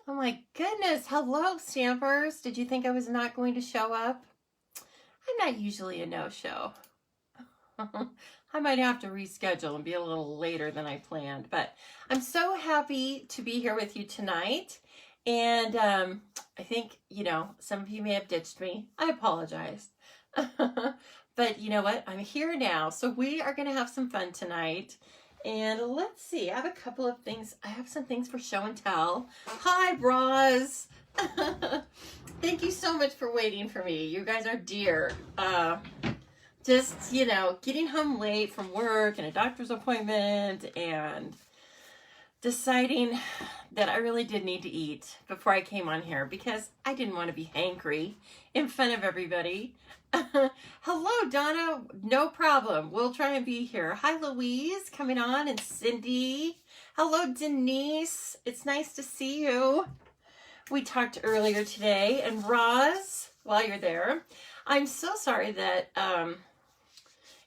Oh my goodness. Hello, Stampers. Did you think I was not going to show up? I'm not usually a no-show. I might have to reschedule and be a little later than I planned, but I'm so happy to be here with you tonight. And I think, some of you may have ditched me. I apologize. But you know what? I'm here now. So we are going to have some fun tonight. And let's see, I have a couple of things. I have some things for show and tell. Hi, bras. Thank you so much for waiting for me. You guys are dear. Just, getting home late from work and a doctor's appointment and deciding that I really did need to eat before I came on here because I didn't want to be hangry in front of everybody. Hello, Donna. No problem. We'll try and be here. Hi, Louise, coming on, and Cindy. Hello, Denise. It's nice to see you. We talked earlier today, and Roz, while you're there, I'm so sorry that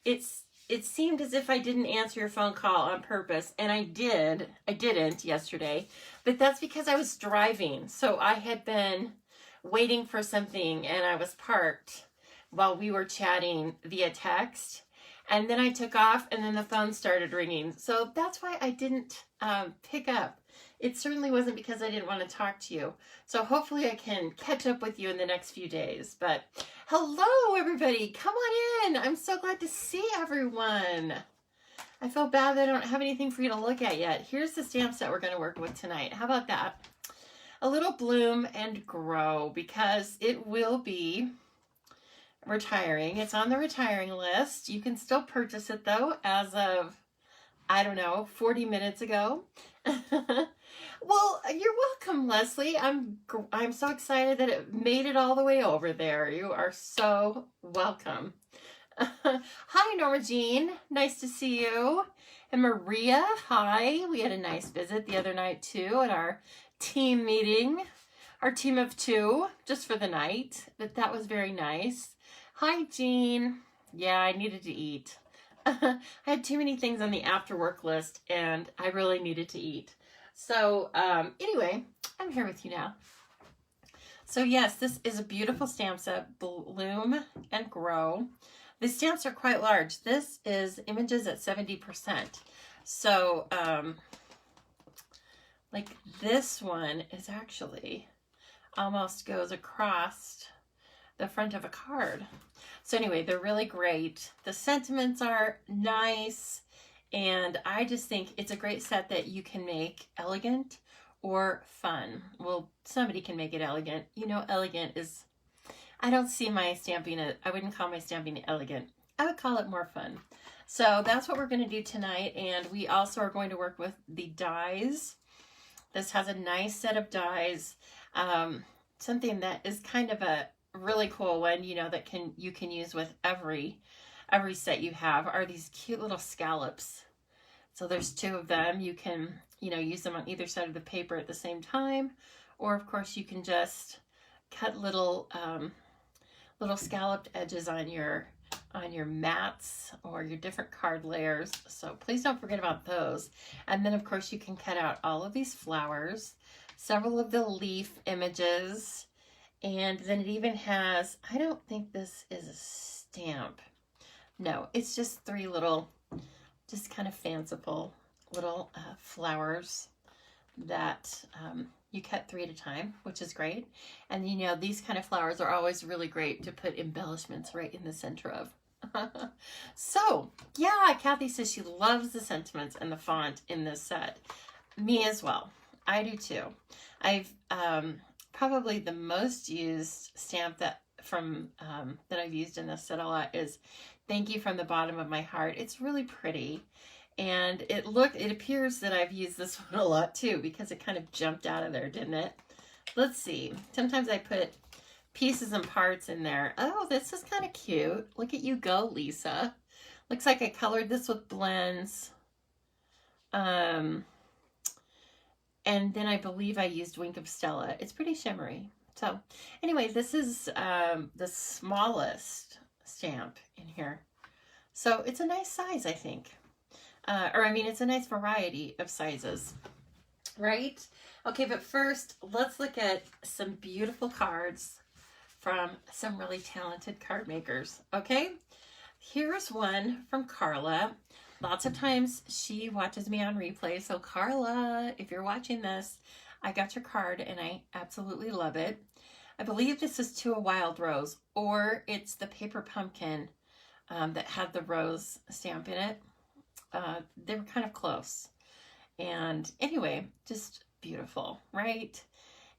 it seemed as if I didn't answer your phone call on purpose, and I didn't yesterday, but that's because I was driving. So I had been waiting for something, and I was parked while we were chatting via text, and then I took off, and then the phone started ringing. So that's why I didn't pick up. It certainly wasn't because I didn't want to talk to you. So hopefully I can catch up with you in the next few days. But hello, everybody. Come on in. I'm so glad to see everyone. I feel bad that I don't have anything for you to look at yet. Here's the stamp set we're going to work with tonight. How about that? A little Bloom and Grow, because it will be retiring. It's on the retiring list. You can still purchase it, though, as of, I don't know, 40 minutes ago. Well, you're welcome, Leslie. I'm so excited that it made it all the way over there. You are so welcome. Hi, Norma Jean. Nice to see you. And Maria, hi. We had a nice visit the other night, too, at our team meeting. Our team of 2, just for the night. But that was very nice. Hi, Jean. Yeah, I needed to eat. I had too many things on the after work list, and I really needed to eat. So anyway, I'm here with you now. So yes, this is a beautiful stamp set, Bloom and Grow. The stamps are quite large. This is images at 70%. So like this one is actually almost goes across the front of a card. So anyway, they're really great. The sentiments are nice. And I just think it's a great set that you can make elegant or fun. Well, somebody can make it elegant. Elegant is, I don't see my stamping, I wouldn't call my stamping elegant. I would call it more fun. So that's what we're going to do tonight. And we also are going to work with the dies. This has a nice set of dies. Something that is kind of a really cool one, that you can use with every set you have are these cute little scallops. So there's 2 of them. You can, use them on either side of the paper at the same time. Or of course you can just cut little scalloped edges on your mats or your different card layers. So please don't forget about those. And then of course you can cut out all of these flowers, several of the leaf images, and then it even has, I don't think this is a stamp. No, it's just 3 little, just kind of fanciful little flowers that you cut 3 at a time, which is great. And these kind of flowers are always really great to put embellishments right in the center of. So, yeah, Kathy says she loves the sentiments and the font in this set. Me as well. I do too. I've probably the most used stamp that I've used in this set a lot is Thank You from the Bottom of My Heart. It's really pretty. And it appears that I've used this one a lot too because it kind of jumped out of there, didn't it? Let's see. Sometimes I put pieces and parts in there. Oh, this is kind of cute. Look at you go, Lisa. Looks like I colored this with blends. And then I believe I used Wink of Stella. It's pretty shimmery. So anyway, this is the smallest stamp in here. So it's a nice size, I think. It's a nice variety of sizes. right? Okay, but first, let's look at some beautiful cards from some really talented card makers, okay? Here's one from Carla. Lots of times she watches me on replay. So Carla, if you're watching this, I got your card and I absolutely love it. I believe this is To a Wild Rose, or it's the paper pumpkin that had the rose stamp in it. They were kind of close. And anyway, just beautiful, right?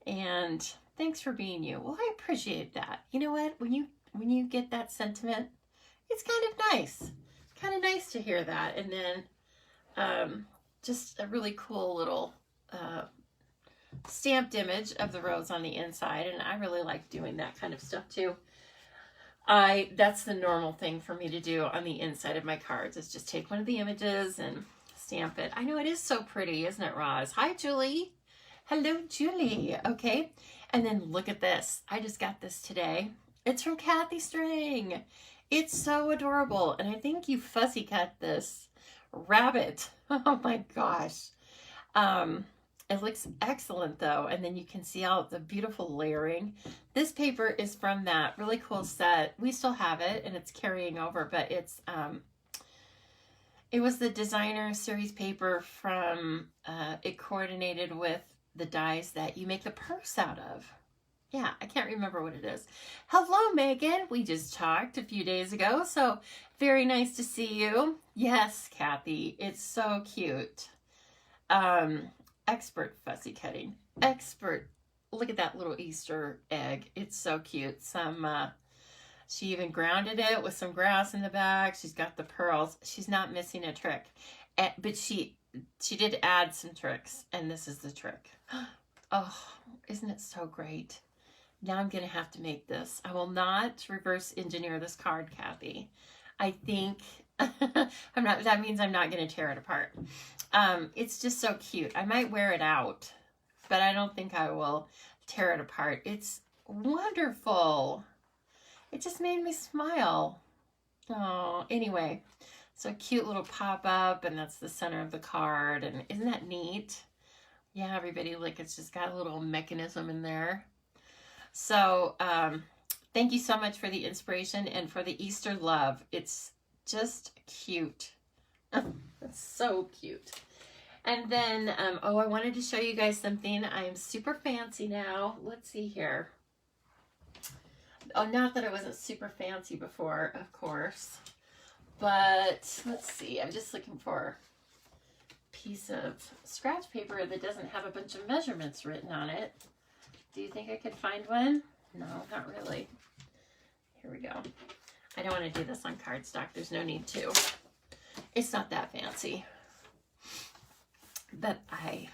And thanks for being you. Well, I appreciate that. You know what? When you get that sentiment, it's kind of nice to hear that. And then just a really cool little stamped image of the rose on the inside. And I really like doing that kind of stuff too. That's the normal thing for me to do on the inside of my cards, is just take one of the images and stamp it. I know it is so pretty, isn't it, Roz? Hi, Julie. Hello, Julie. Okay. And then look at this. I just got this today. It's from Kathy String. It's so adorable. And I think you fussy cut this rabbit. Oh my gosh. It looks excellent though. And then you can see all the beautiful layering. This paper is from that really cool set. We still have it and it's carrying over, but it was the designer series paper from, it coordinated with the dies that you make the purse out of. Yeah, I can't remember what it is. Hello, Megan. We just talked a few days ago, so very nice to see you. Yes, Kathy, it's so cute. Expert fussy cutting. Expert. Look at that little Easter egg. It's so cute. She even grounded it with some grass in the back. She's got the pearls. She's not missing a trick. But she did add some tricks, and this is the trick. Oh, isn't it so great? Now I'm going to have to make this. I will not reverse engineer this card, Kathy. I think that means I'm not going to tear it apart. It's just so cute. I might wear it out, but I don't think I will tear it apart. It's wonderful. It just made me smile. Oh, anyway, so cute little pop-up, and that's the center of the card. And isn't that neat? Yeah, everybody, like, it's just got a little mechanism in there. So thank you so much for the inspiration and for the Easter love. It's just cute. It's so cute. And then, I wanted to show you guys something. I am super fancy now. Let's see here. Oh, not that I wasn't super fancy before, of course. But let's see. I'm just looking for a piece of scratch paper that doesn't have a bunch of measurements written on it. Do you think I could find one? No, not really. Here we go. I don't want to do this on cardstock. There's no need to. It's not that fancy. But I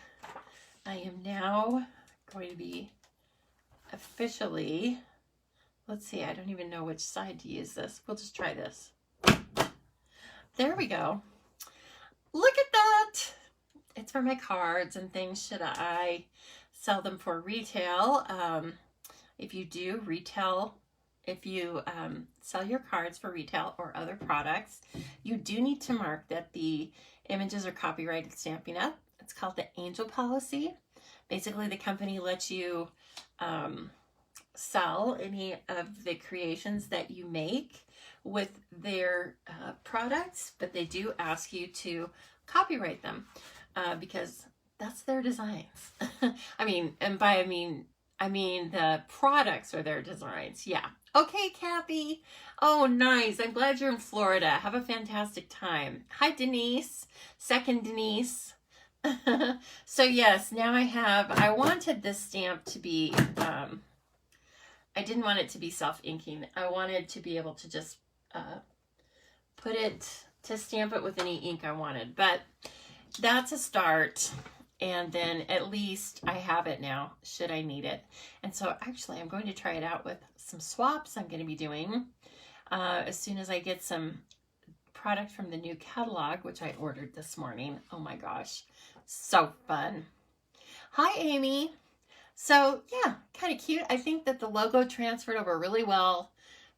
am now going to be officially, let's see, I don't even know which side to use this. We'll just try this. There we go. Look at that. It's for my cards and things. Should I sell them for retail? If you do retail, if you sell your cards for retail or other products, you do need to mark that the images are copyrighted Stampin' Up. It's called the Angel Policy. Basically, the company lets you sell any of the creations that you make with their products, but they do ask you to copyright them because that's their designs. I mean the products are their designs. Yeah. Okay, Kathy. Oh, nice. I'm glad you're in Florida. Have a fantastic time. Hi, Denise. Second Denise. So yes, now I wanted this stamp to be, I didn't want it to be self-inking. I wanted to be able to just stamp it with any ink I wanted. But that's a start. And then at least I have it now, should I need it. And so actually I'm going to try it out with some swaps I'm going to be doing as soon as I get some product from the new catalog, which I ordered this morning. Oh my gosh, so fun. Hi, Amy. So yeah, kind of cute. I think that the logo transferred over really well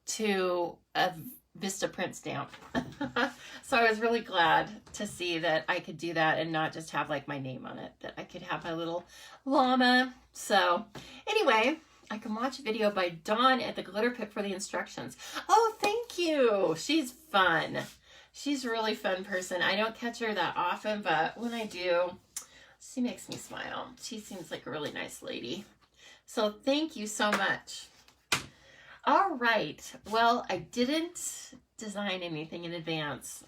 to a Vista print stamp. So I was really glad to see that I could do that and not just have like my name on it, that I could have my little llama. So anyway, I can watch a video by Dawn at the Glitter Pit for the instructions. Oh, thank you. She's fun. She's a really fun person. I don't catch her that often, but when I do, she makes me smile. She seems like a really nice lady. So thank you so much. All right. Well, I didn't design anything in advance.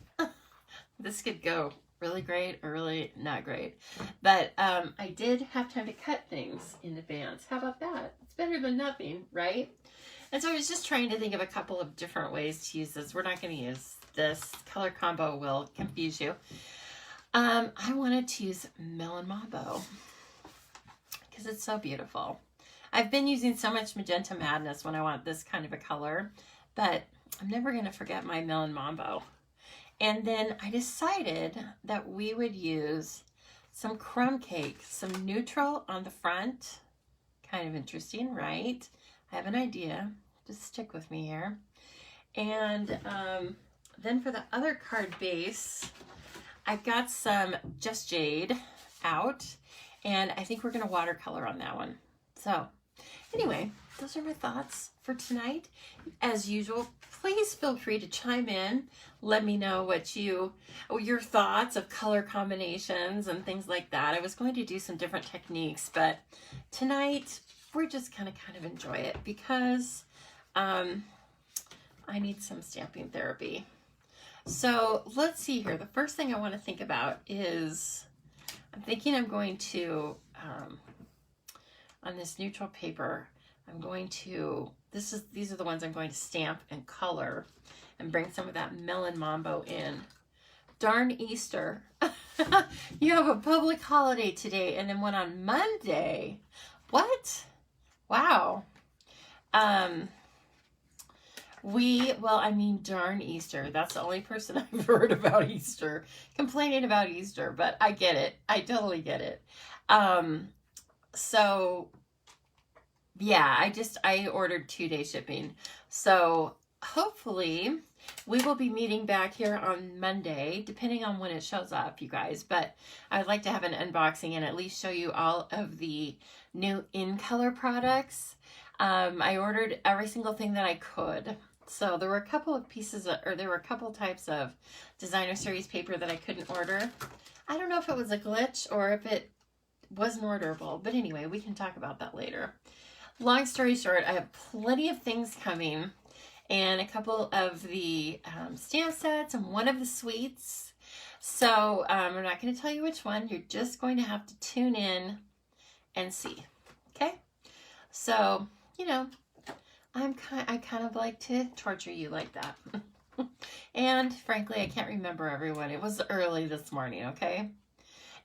This could go really great or really not great. But I did have time to cut things in advance. How about that? It's better than nothing, right? And so I was just trying to think of a couple of different ways to use this. We're not going to use this. Color combo will confuse you. I wanted to use Melon Mambo because it's so beautiful. I've been using so much Magenta Madness when I want this kind of a color, but I'm never going to forget my Melon Mambo. And then I decided that we would use some crumb cake, some neutral on the front. Kind of interesting, right? I have an idea. Just stick with me here. And then for the other card base, I've got some Just Jade out, and I think we're going to watercolor on that one. So anyway, those are my thoughts for tonight. As usual, please feel free to chime in. Let me know what your thoughts of color combinations and things like that. I was going to do some different techniques, but tonight we're just kind of enjoy it because I need some stamping therapy. So let's see here. The first thing I want to think about is I'm thinking I'm going to on this neutral paper, I'm going to, these are the ones I'm going to stamp and color and bring some of that Melon Mambo in. Darn Easter. You have a public holiday today and then one on Monday. What? Wow. Darn Easter. That's the only person I've heard about Easter, complaining about Easter, but I get it. I totally get it. So yeah, I ordered 2-day shipping. So hopefully we will be meeting back here on Monday, depending on when it shows up, you guys. But I'd like to have an unboxing and at least show you all of the new in color products. I ordered every single thing that I could. So there were a couple of there were a couple types of designer series paper that I couldn't order. I don't know if it was a glitch or if it wasn't orderable, but anyway, we can talk about that later. Long story short, I have plenty of things coming and a couple of the stamp sets and one of the suites. So I'm not going to tell you which one. You're just going to have to tune in and see. Okay? So, you know, I kind of like to torture you like that. And frankly, I can't remember everyone. It was early this morning, okay?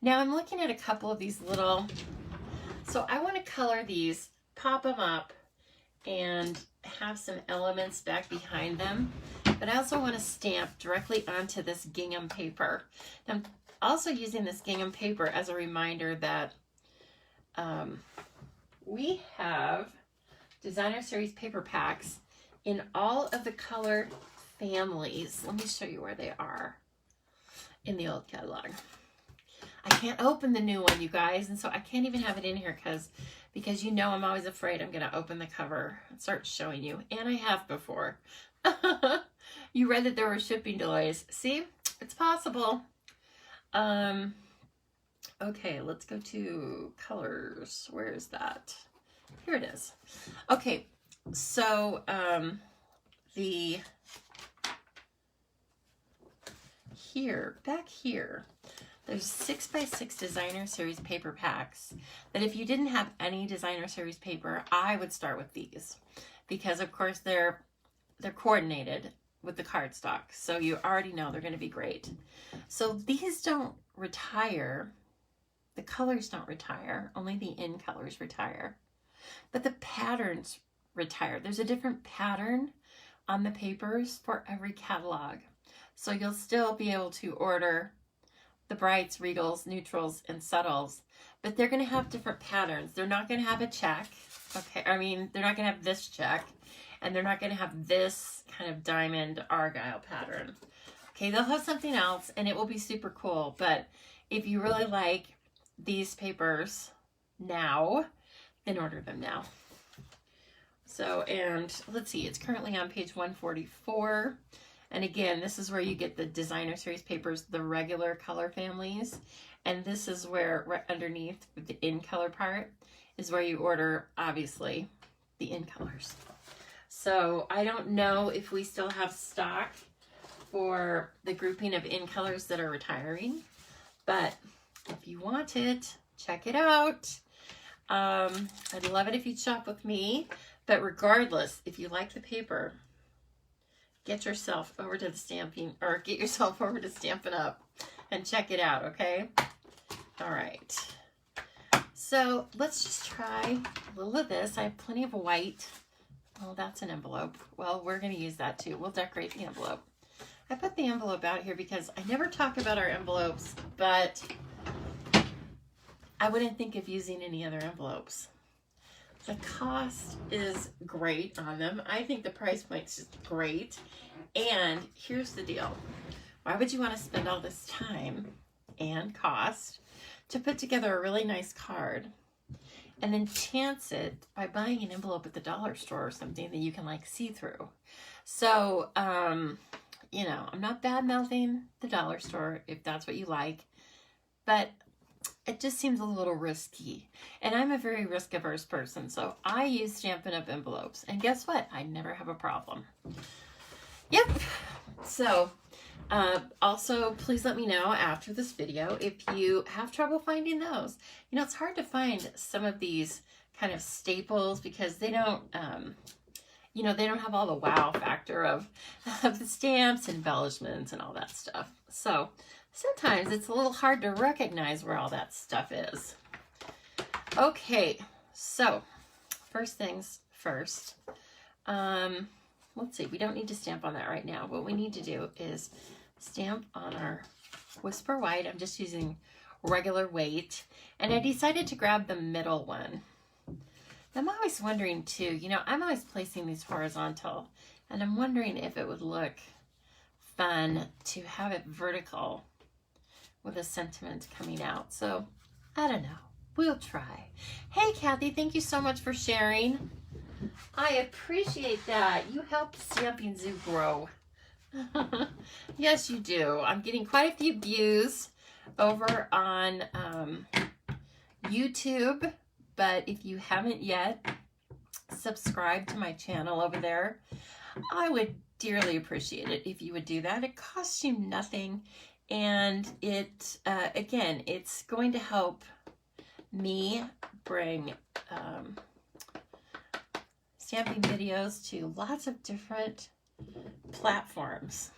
Now I'm looking at a couple of these little, so I want to color these, pop them up, and have some elements back behind them. But I also want to stamp directly onto this gingham paper. I'm also using this gingham paper as a reminder that we have designer series paper packs in all of the color families. Let me show you where they are in the old catalog. I can't open the new one, you guys, and so I can't even have it in here because you know I'm always afraid I'm going to open the cover and start showing you, and I have before. You read that there were shipping delays. See? It's possible. Okay, let's go to colors. Where is that? Here it is. Okay, so back here, there's 6x6 designer series paper packs that if you didn't have any designer series paper, I would start with these because of course they're coordinated with the cardstock. So you already know they're going to be great. So these don't retire. The colors don't retire. Only the in colors retire. But the patterns retire. There's a different pattern on the papers for every catalog. So you'll still be able to order the brights, regals, neutrals, and subtles, but they're going to have different patterns. They're not going to have a check. Okay, I mean, they're not going to have this check, and they're not going to have this kind of diamond argyle pattern. Okay, they'll have something else, and it will be super cool. But if you really like these papers now, then order them now. So, and let's see, it's currently on page 144. And again, this is where you get the designer series papers, the regular color families. And this is where, right underneath the in color part, is where you order, obviously, the in colors. So I don't know if we still have stock for the grouping of in colors that are retiring, but if you want it, check it out. I'd love it if you'd shop with me, but regardless, if you like the paper, get yourself over to the Stampin', or get yourself over to Stampin' Up and check it out, okay? All right. So let's just try a little of this. I have plenty of white. Oh, that's an envelope. Well, we're going to use that too. We'll decorate the envelope. I put the envelope out here because I never talk about our envelopes, but I wouldn't think of using any other envelopes. The cost is great on them. I think the price point's just great. And here's the deal. Why would you want to spend all this time and cost to put together a really nice card and then chance it by buying an envelope at the dollar store or something that you can like see through? So, you know, I'm not bad-mouthing the dollar store if that's what you like, but it just seems a little risky. And I'm a very risk-averse person, so I use Stampin' Up! Envelopes. And guess what? I never have a problem. Yep. So, also, please let me know after this video if you have trouble finding those. You know, it's hard to find some of these kind of staples because they don't, you know, they don't have all the wow factor of the stamps, embellishments, and all that stuff. So sometimes it's a little hard to recognize where all that stuff is. Okay, so first things first. Let's see, we don't need to stamp on that right now. What we need to do is stamp on our Whisper White. I'm just using regular weight, and I decided to grab the middle one. I'm always wondering too, you know, I'm always placing these horizontal, and I'm wondering if it would look fun to have it vertical with a sentiment coming out. So I don't know, we'll try. Hey Kathy, thank you so much for sharing. I appreciate that. You help Stampin' Zoo grow. Yes, you do. I'm getting quite a few views over on YouTube. But if you haven't yet subscribed to my channel over there, I would dearly appreciate it if you would do that. It costs you nothing, and it, again, it's going to help me bring stamping videos to lots of different platforms.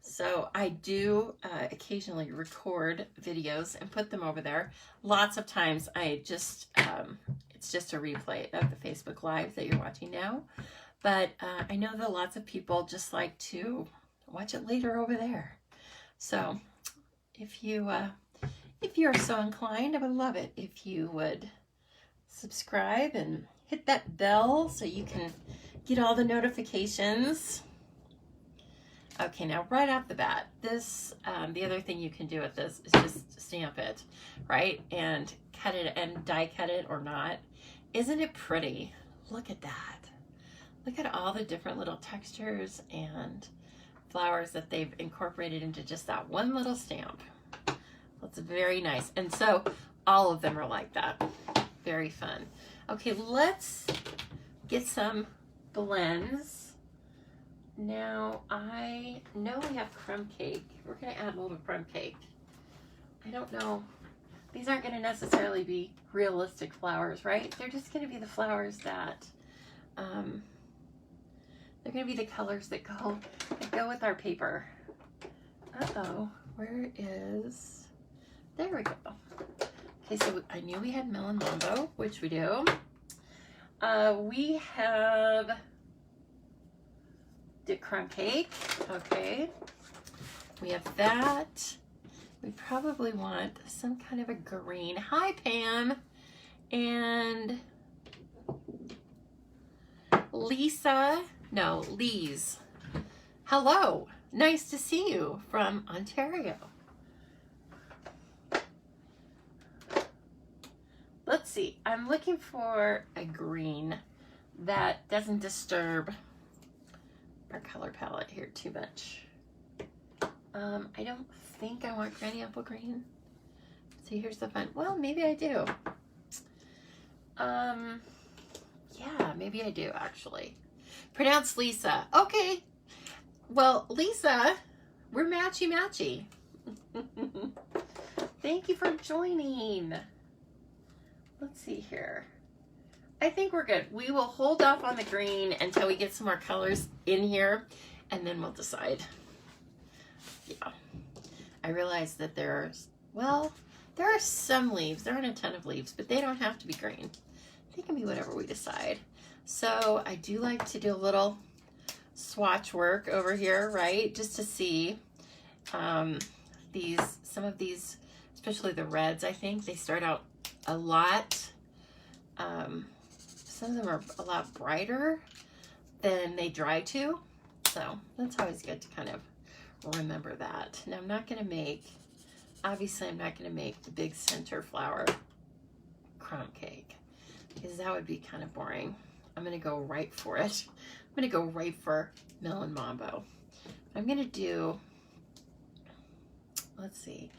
So I do occasionally record videos and put them over there. Lots of times I just, it's just a replay of the Facebook Live that you're watching now. But I know that lots of people just like to watch it later over there. So if you are so inclined, I would love it if you would subscribe and hit that bell so you can get all the notifications. Okay, now right off the bat, this, the other thing you can do with this is just stamp it, right? And cut it and die cut it or not. Isn't it pretty? Look at that. Look at all the different little textures and flowers that they've incorporated into just that one little stamp. That's very nice. And so all of them are like that. Very fun. Okay, let's get some blends. Now, I know we have crumb cake. We're going to add a little crumb cake. I don't know. These aren't going to necessarily be realistic flowers, right? They're just going to be the flowers that, they're going to be the colors that go with our paper. Uh-oh, where is, there we go. Okay, so I knew we had melon mambo, which we do. We have the crumb cake, okay. We have that. We probably want some kind of a green. Hi, Pam. And Lee's. Hello, nice to see you from Ontario. Let's see, I'm looking for a green that doesn't disturb our color palette here too much. I don't think I want granny apple green. So here's the fun. Well, maybe I do. Yeah, maybe I do actually. Pronounced Lisa. Okay. Well, Lisa, we're matchy-matchy. Thank you for joining. Let's see here. I think we're good. We will hold off on the green until we get some more colors in here, and then we'll decide. Yeah. I realize that there are some leaves. There aren't a ton of leaves, but they don't have to be green. They can be whatever we decide. So I do like to do a little swatch work over here, right? Just to see some of these, especially the reds, I think they start out a lot. Some of them are a lot brighter than they dry to. So that's always good to kind of remember that. Now I'm not going to make, obviously I'm not going to make the big center flower crumb cake because that would be kind of boring. I'm going to go right for it. I'm going to go right for Melon Mambo. I'm going to do, let's see,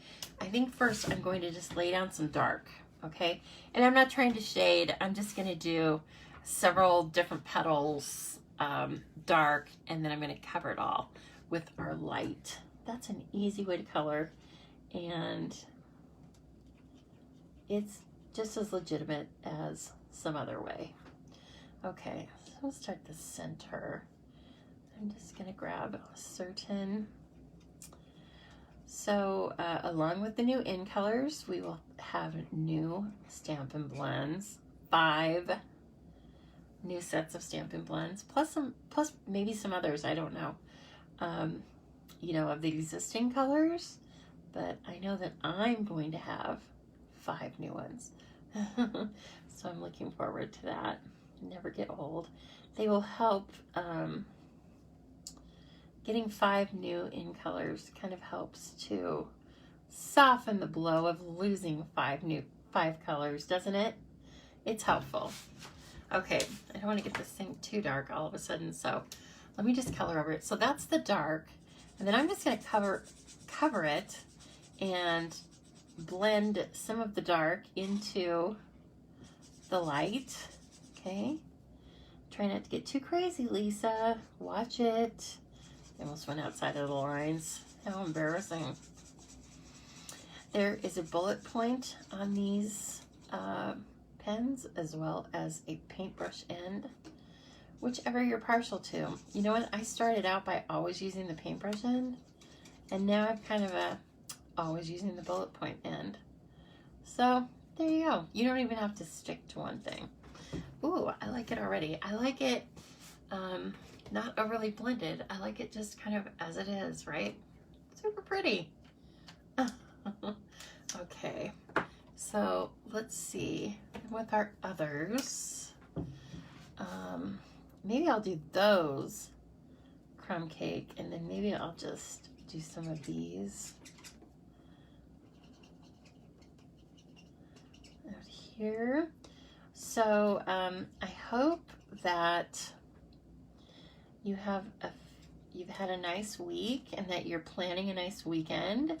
I think first I'm going to just lay down some dark, okay? And I'm not trying to shade. I'm just going to do several different petals, dark, and then I'm going to cover it all with our light. That's an easy way to color, and it's just as legitimate as some other way. Okay, so we'll start the center. I'm just going to grab a certain. So along with the new in colors, we will have new Stampin' blends, 5 new sets of Stampin' blends, plus maybe some others, I don't know, you know, of the existing colors, but I know that I'm going to have 5 new ones. So I'm looking forward to that. Never get old. They will help, getting 5 new in colors kind of helps to soften the blow of losing 5 colors, doesn't it? It's helpful. Okay, I don't want to get this thing too dark all of a sudden, so let me just color over it. So that's the dark, and then I'm just going to cover it and blend some of the dark into the light. Okay, try not to get too crazy, Lisa. Watch it. I almost went outside of the lines. How embarrassing. There is a bullet point on these pens, as well as a paintbrush end, whichever you're partial to. You know what? I started out by always using the paintbrush end, and now I'm kind of always using the bullet point end. So there you go. You don't even have to stick to one thing. Ooh, I like it already. I like it not overly blended. I like it just kind of as it is, right? Super pretty. Okay, so let's see with our others. Maybe I'll do those crumb cake, and then maybe I'll just do some of these out here. So I hope that you've had a nice week and that you're planning a nice weekend.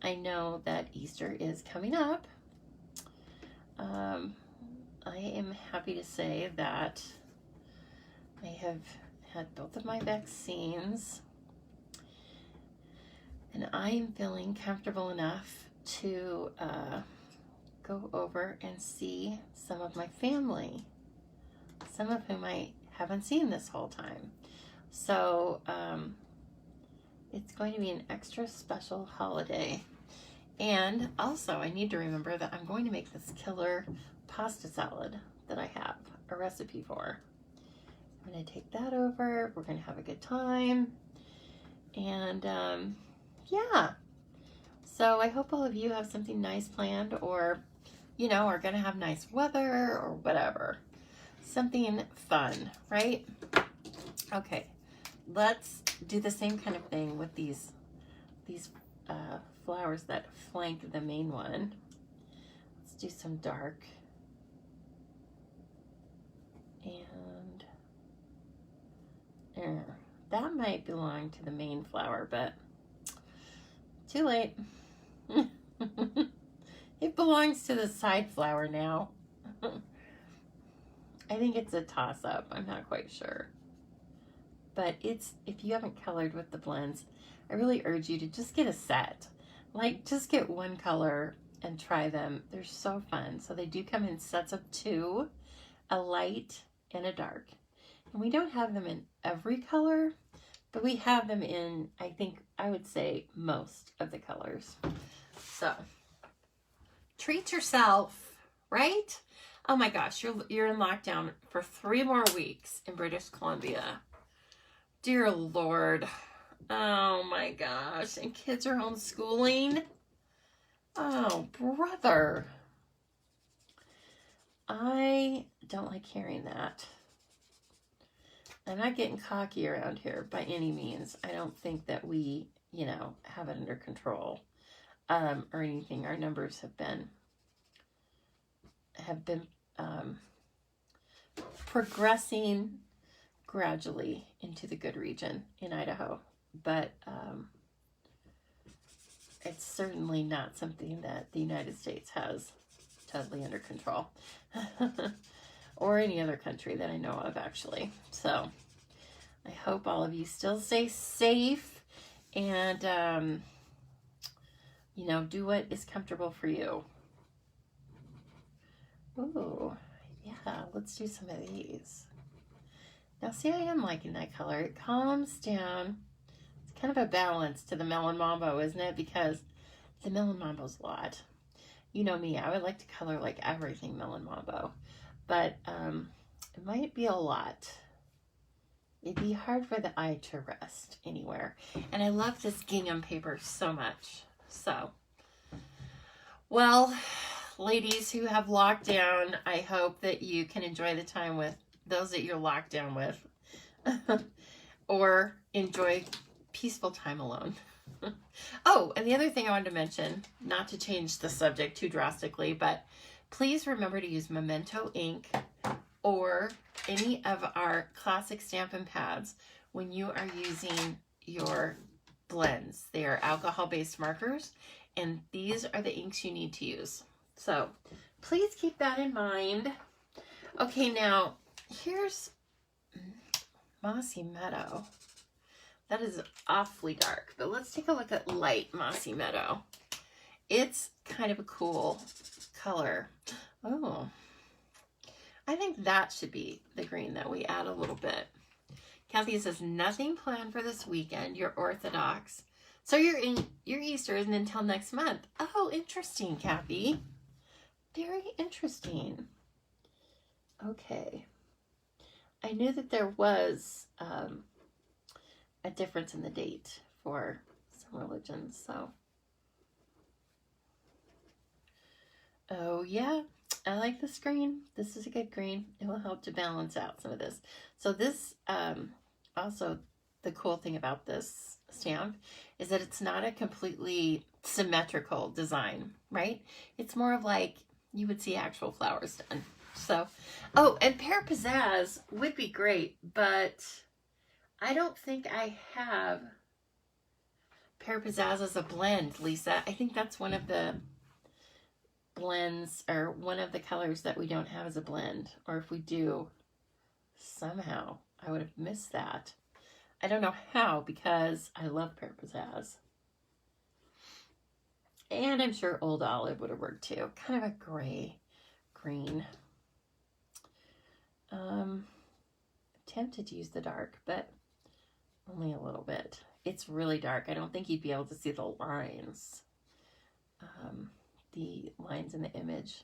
I know that Easter is coming up. I am happy to say that I have had both of my vaccines, and I am feeling comfortable enough to go over and see some of my family, some of whom I haven't seen this whole time. So it's going to be an extra special holiday. And also I need to remember that I'm going to make this killer pasta salad that I have a recipe for. I'm going to take that over. We're going to have a good time. And yeah. So I hope all of you have something nice planned, or, you know, are going to have nice weather or whatever. something fun, right? Okay, let's do the same kind of thing with these flowers that flank the main one. Let's do some dark. And that might belong to the main flower, but too late. It belongs to the side flower now. I think it's a toss-up. I'm not quite sure. But if you haven't colored with the blends, I really urge you to just get a set. Like, just get one color and try them. They're so fun. So they do come in sets of 2, a light and a dark. And we don't have them in every color, but we have them in, I would say, most of the colors. So treat yourself, right? Oh my gosh, you're in lockdown for 3 more weeks in British Columbia. Dear Lord. Oh my gosh. And kids are homeschooling. Oh, brother. I don't like hearing that. I'm not getting cocky around here by any means. I don't think that we, have it under control or anything. Our numbers have been progressing gradually into the good region in Idaho, but it's certainly not something that the United States has totally under control. Or any other country that I know of, actually. So I hope all of you still stay safe and, do what is comfortable for you. Ooh, yeah, let's do some of these. Now, see, I am liking that color. It calms down. It's kind of a balance to the Melon Mambo, isn't it? Because the Melon Mambo's a lot. You know me, I would like to color like everything Melon Mambo. But it might be a lot. It'd be hard for the eye to rest anywhere. And I love this gingham paper so much. So, well, ladies who have locked down, I hope that you can enjoy the time with those that you're locked down with. Or enjoy peaceful time alone. Oh, and the other thing I wanted to mention, not to change the subject too drastically, but please remember to use Memento ink or any of our classic Stampin' pads when you are using your blends. They are alcohol-based markers, and these are the inks you need to use. So please keep that in mind. Okay, now here's Mossy Meadow. That is awfully dark, but let's take a look at light Mossy Meadow. It's kind of a cool color. Oh, I think that should be the green that we add a little bit. Kathy says, nothing planned for this weekend. You're Orthodox. So your Easter isn't until next month. Oh, interesting, Kathy. Very interesting. Okay. I knew that there was a difference in the date for some religions, so. Oh, yeah. I like this green. This is a good green. It will help to balance out some of this. So this, also, the cool thing about this stamp is that it's not a completely symmetrical design, right? It's more of like you would see actual flowers done. So, oh, and Pear Pizzazz would be great, but I don't think I have Pear Pizzazz as a blend, Lisa. I think that's one of the blends, or one of the colors that we don't have as a blend. Or if we do, somehow I would have missed that. I don't know how, because I love Pear Pizzazz. And I'm sure Old Olive would have worked too. Kind of a gray green. Tempted to use the dark, but only a little bit. It's really dark. I don't think you'd be able to see the lines. The lines in the image.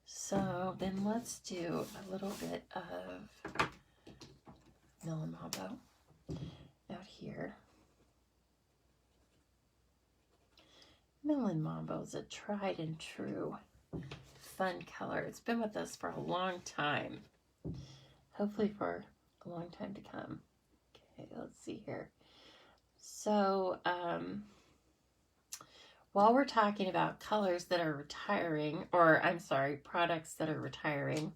So then let's do a little bit of Melon Mambo out here. Melon Mambo is a tried and true fun color. It's been with us for a long time. Hopefully for a long time to come. Okay, let's see here. So, while we're talking about colors that are retiring, or I'm sorry, products that are retiring,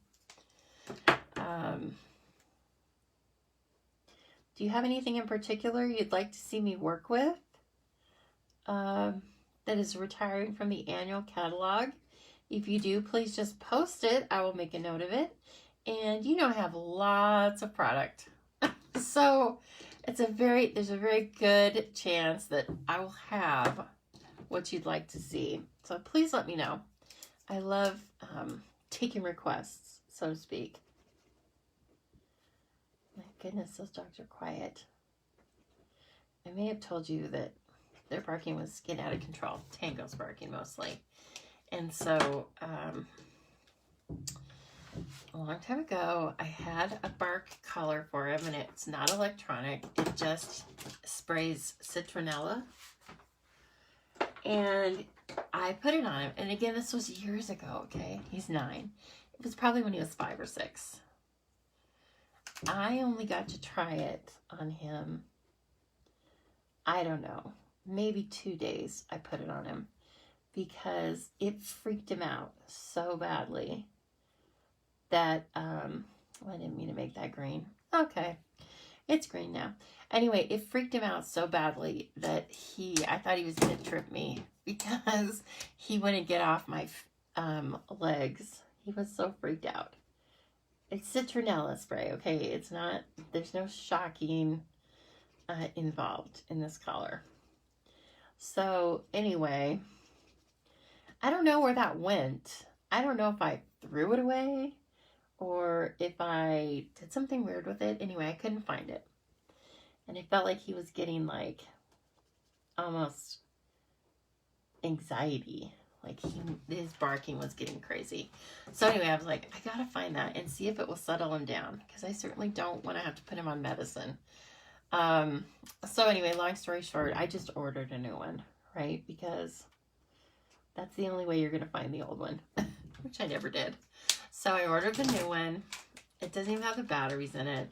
do you have anything in particular you'd like to see me work with that is retiring from the annual catalog? If you do, please just post it. I will make a note of it. And you know I have lots of product. So there's a very good chance that I will have what you'd like to see. So please let me know. I love taking requests, so to speak. My goodness, those dogs are quiet. I may have told you that their barking was getting out of control. Tango's barking mostly. And so a long time ago, I had a bark collar for him, and it's not electronic. It just sprays citronella. And I put it on him. And again, this was years ago, okay? He's 9. It was probably when he was 5 or 6. I only got to try it on him, I don't know, maybe 2 days I put it on him because it freaked him out so badly that, well, I didn't mean to make that green. Okay, it's green now. Anyway, it freaked him out so badly that I thought he was going to trip me because he wouldn't get off my legs. He was so freaked out. It's citronella spray, okay? It's not, there's no shocking involved in this collar. So anyway, I don't know where that went. I don't know if I threw it away or if I did something weird with it. Anyway, I couldn't find it. And it felt like he was getting like almost anxiety. Like his barking was getting crazy. So anyway, I was like, I gotta find that and see if it will settle him down because I certainly don't want to have to put him on medicine. So anyway, long story short, I just ordered a new one, right? Because that's the only way you're gonna find the old one, which I never did. So I ordered the new one. It doesn't even have the batteries in it.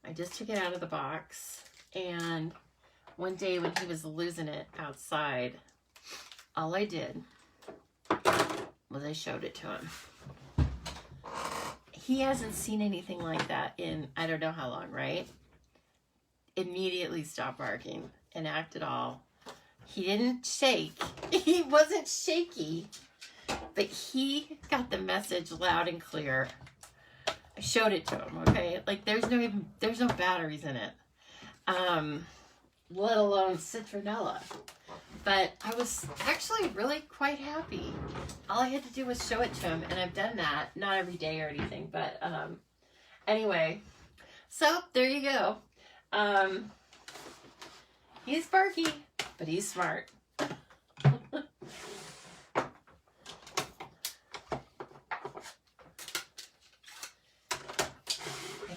I just took it out of the box, and one day when he was losing it outside, all I did was I showed it to him. He hasn't seen anything like that in I don't know how long, right? Immediately stopped barking and acted all. He didn't shake. He wasn't shaky, but he got the message loud and clear. I showed it to him, okay? Like there's no batteries in it. Let alone citronella. But I was actually really quite happy. All I had to do was show it to him, and I've done that. Not every day or anything, but anyway. So, there you go. He's barky, but he's smart. I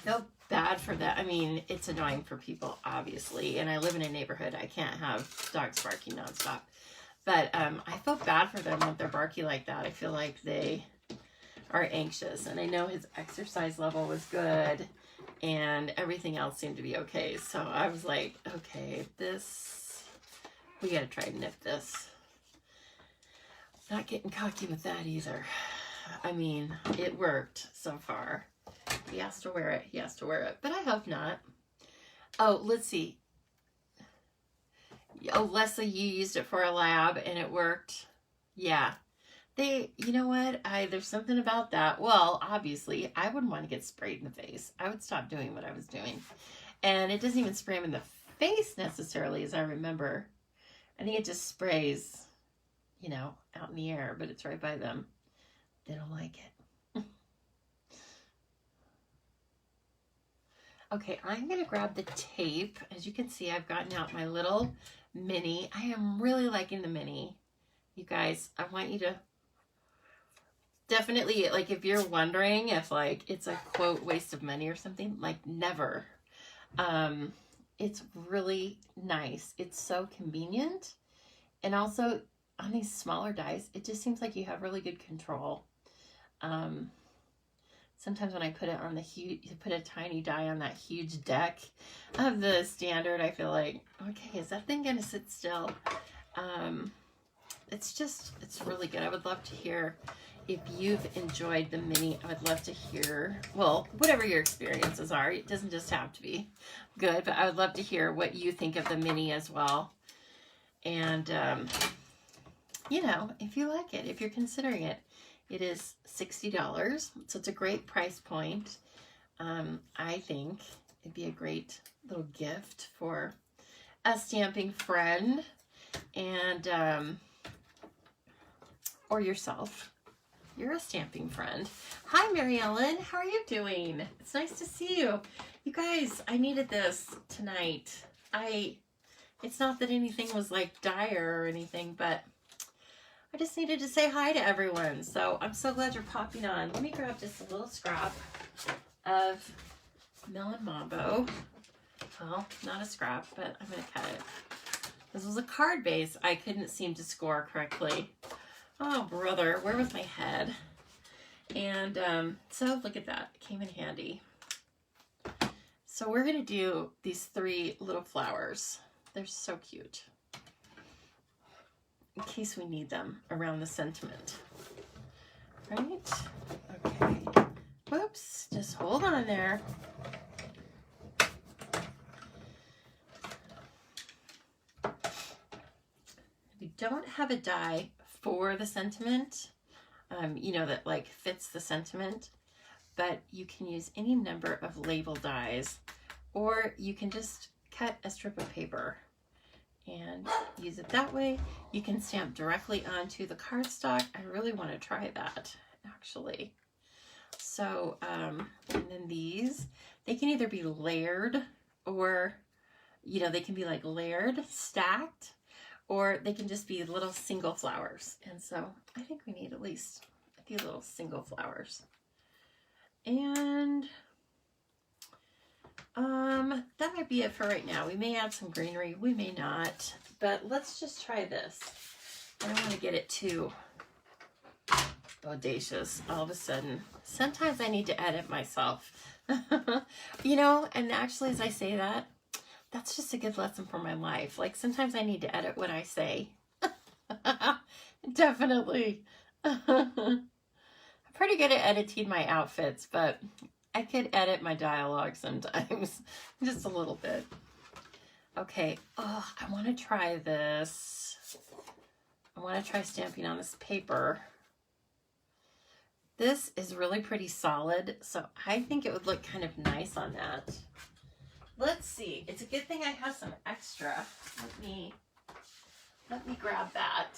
feel bad for that. I mean, it's annoying for people, obviously, and I live in a neighborhood. I can't have dogs barking nonstop. But I feel bad for them when they're barky like that. I feel like they are anxious, and I know his exercise level was good, and everything else seemed to be okay. So I was like, okay, we got to try and nip this. Not getting cocky with that either. I mean, it worked so far. He has to wear it. He has to wear it. But I hope not. Oh, let's see. Oh, Leslie, you used it for a lab and it worked. Yeah. You know what? There's something about that. Well, obviously, I wouldn't want to get sprayed in the face. I would stop doing what I was doing. And it doesn't even spray them in the face necessarily, as I remember. I think it just sprays, out in the air, but it's right by them. They don't like it. Okay, I'm going to grab the tape. As you can see, I've gotten out my little mini. I am really liking the mini. You guys, I want you to definitely, like, if you're wondering if, like, it's a, quote, waste of money or something, like, never. It's really nice. It's so convenient. And also, on these smaller dies, it just seems like you have really good control. Sometimes when I put it on the huge, put a tiny die on that huge deck of the standard, I feel like, okay, is that thing gonna sit still? It's really good. I would love to hear if you've enjoyed the mini. I would love to hear, well, whatever your experiences are. It doesn't just have to be good, but I would love to hear what you think of the mini as well. And, you know, if you like it, if you're considering it, it is $60, so it's a great price point. I think it'd be a great little gift for a stamping friend and or yourself. You're a stamping friend. Hi, Mary Ellen. How are you doing? It's nice to see you. You guys, I needed this tonight. It's not that anything was like dire or anything, but I just needed to say hi to everyone. So I'm so glad you're popping on. Let me grab just a little scrap of Melon Mambo. Well, not a scrap, but I'm going to cut it. This was a card base I couldn't seem to score correctly. Oh, brother, where was my head? And so look at that. It came in handy. So we're going to do these 3 little flowers. They're so cute. In case we need them around the sentiment. Right? Okay. Whoops. Just hold on there. If you don't have a die for the sentiment, you know, that like fits the sentiment, but you can use any number of label dies, or you can just cut a strip of paper and use it that way. You can stamp directly onto the cardstock. I really want to try that, actually. So, and then these, they can either be layered or, you know, they can be like layered, stacked, or they can just be little single flowers. And so I think we need at least a few little single flowers. And that might be it for right now. We may add some greenery, we may not, but let's just try this. I don't want to get it too audacious all of a sudden. Sometimes I need to edit myself. You know, and actually as I say that, that's just a good lesson for my life. Like sometimes I need to edit what I say. Definitely. I'm pretty good at editing my outfits, but I could edit my dialogue sometimes, just a little bit. Okay, oh, I want to try this. I want to try stamping on this paper. This is really pretty solid, so I think it would look kind of nice on that. Let's see. It's a good thing I have some extra. Let me grab that,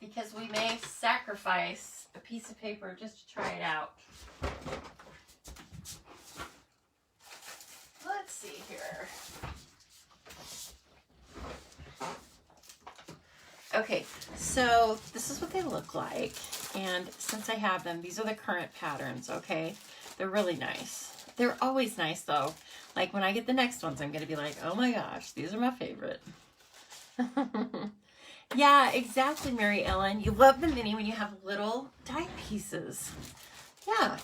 because we may sacrifice a piece of paper just to try it out. Let's see here. Okay, so this is what they look like. And since I have them, these are the current patterns, okay? They're really nice. They're always nice, though. Like, when I get the next ones, I'm going to be like, oh my gosh, these are my favorite. Yeah, exactly, Mary Ellen. You love the mini when you have little die pieces. Yeah.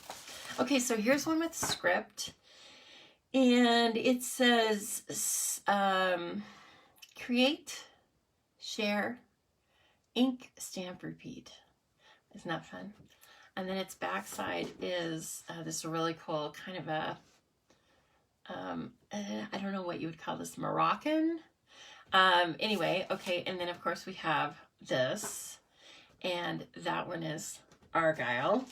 Okay, so here's one with script. And it says, create, share, ink, stamp, repeat. Isn't that fun? And then its backside is this really cool kind of a, I don't know what you would call this, Moroccan. Anyway, okay, and then of course we have this, and that one is Argyle.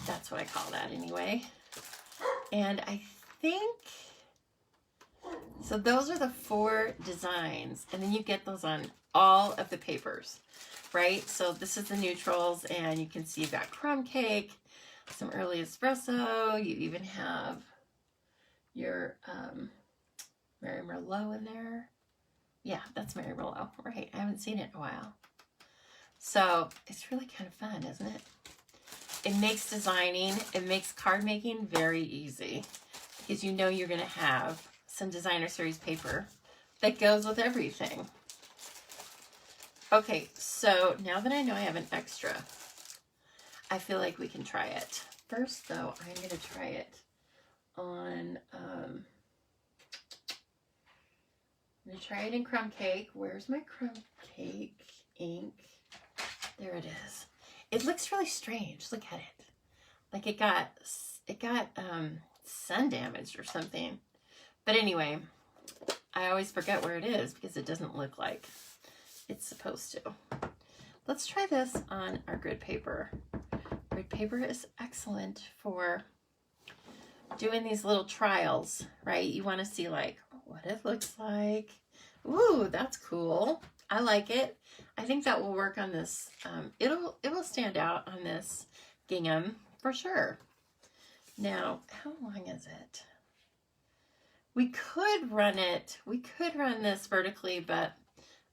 That's what I call that anyway. And I think, so those are the 4 designs, and then you get those on all of the papers, right? So this is the neutrals, and you can see you've got crumb cake, some early espresso, you even have your Mary Merlot in there. Yeah, that's Mary Merlot, right? I haven't seen it in a while. So it's really kind of fun, isn't it? It makes designing, it makes card making very easy, because you know you're going to have some designer series paper that goes with everything. Okay, so now that I know I have an extra, I feel like we can try it. First, though, I'm going to try it on, I'm going to try it in crumb cake. Where's my crumb cake ink? There it is. It looks really strange. Look at it. Like it got sun damaged or something. But anyway, I always forget where it is because it doesn't look like it's supposed to. Let's try this on our grid paper. Grid paper is excellent for doing these little trials, right? You want to see like what it looks like. Ooh, that's cool. I like it. I think that will work on this. It will stand out on this gingham for sure. Now, how long is it? We could run this vertically, but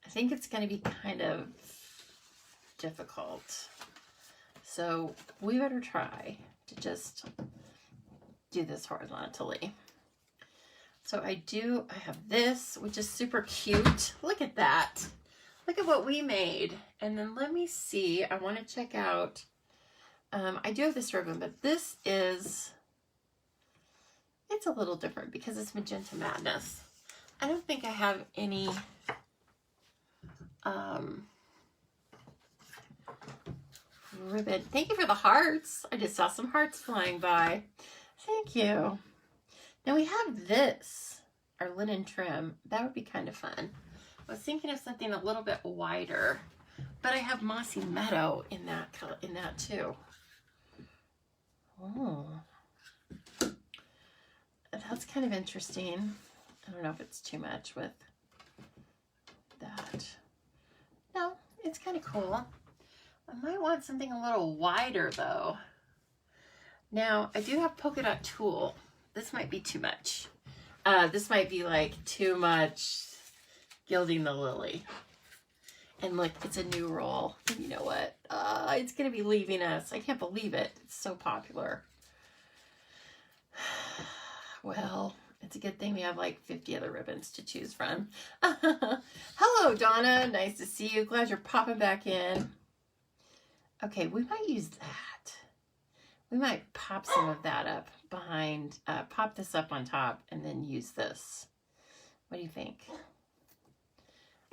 I think it's going to be kind of difficult. So we better try to just do this horizontally. So I have this, which is super cute. Look at that. Look at what we made. And then let me see, I want to check out, I do have this ribbon, but this is, it's a little different because it's Magenta Madness. I don't think I have any ribbon. Thank you for the hearts. I just saw some hearts flying by. Thank you. Now we have this, our linen trim. That would be kind of fun. I was thinking of something a little bit wider, but I have Mossy Meadow in that color, in that too. Oh, that's kind of interesting. I don't know if it's too much with that. No, it's kind of cool. I might want something a little wider though. Now, I do have polka dot tulle. This might be too much. This might be like too much gilding the lily. And look, it's a new roll. And you know what? It's going to be leaving us. I can't believe it. It's so popular. Well, it's a good thing we have like 50 other ribbons to choose from. Hello, Donna. Nice to see you. Glad you're popping back in. Okay, we might use that. We might pop some of that up behind, pop this up on top and then use this. What do you think?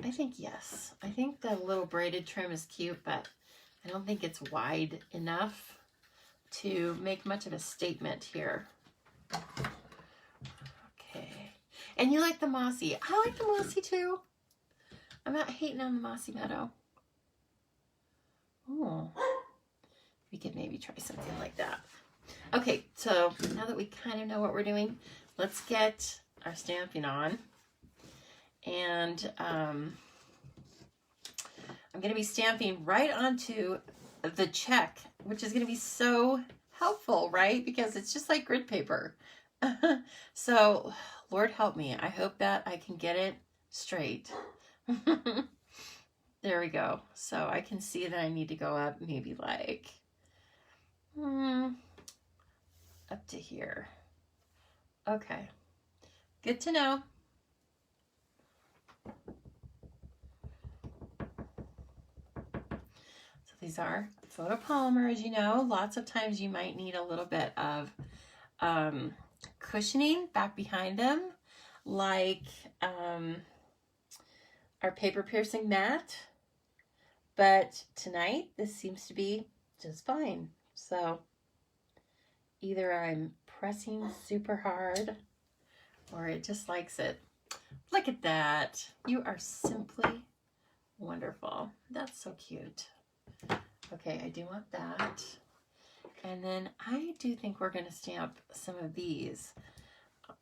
I think yes. I think the little braided trim is cute, but I don't think it's wide enough to make much of a statement here. Okay. And you like the mossy. I like the mossy too. I'm not hating on the Mossy Meadow. Oh. We could maybe try something like that. Okay, so now that we kind of know what we're doing, let's get our Stampin' on. And I'm going to be stamping right onto the check, which is going to be so helpful, right? Because it's just like grid paper. So, Lord help me. I hope that I can get it straight. There we go. So I can see that I need to go up maybe like up to here. Okay. Good to know. So these are photopolymer, as you know. Lots of times you might need a little bit of cushioning back behind them, like our paper piercing mat. But tonight, this seems to be just fine. So either I'm pressing super hard or it just likes it. Look at that. You are simply wonderful. That's so cute. Okay, I do want that. And then I do think we're going to stamp some of these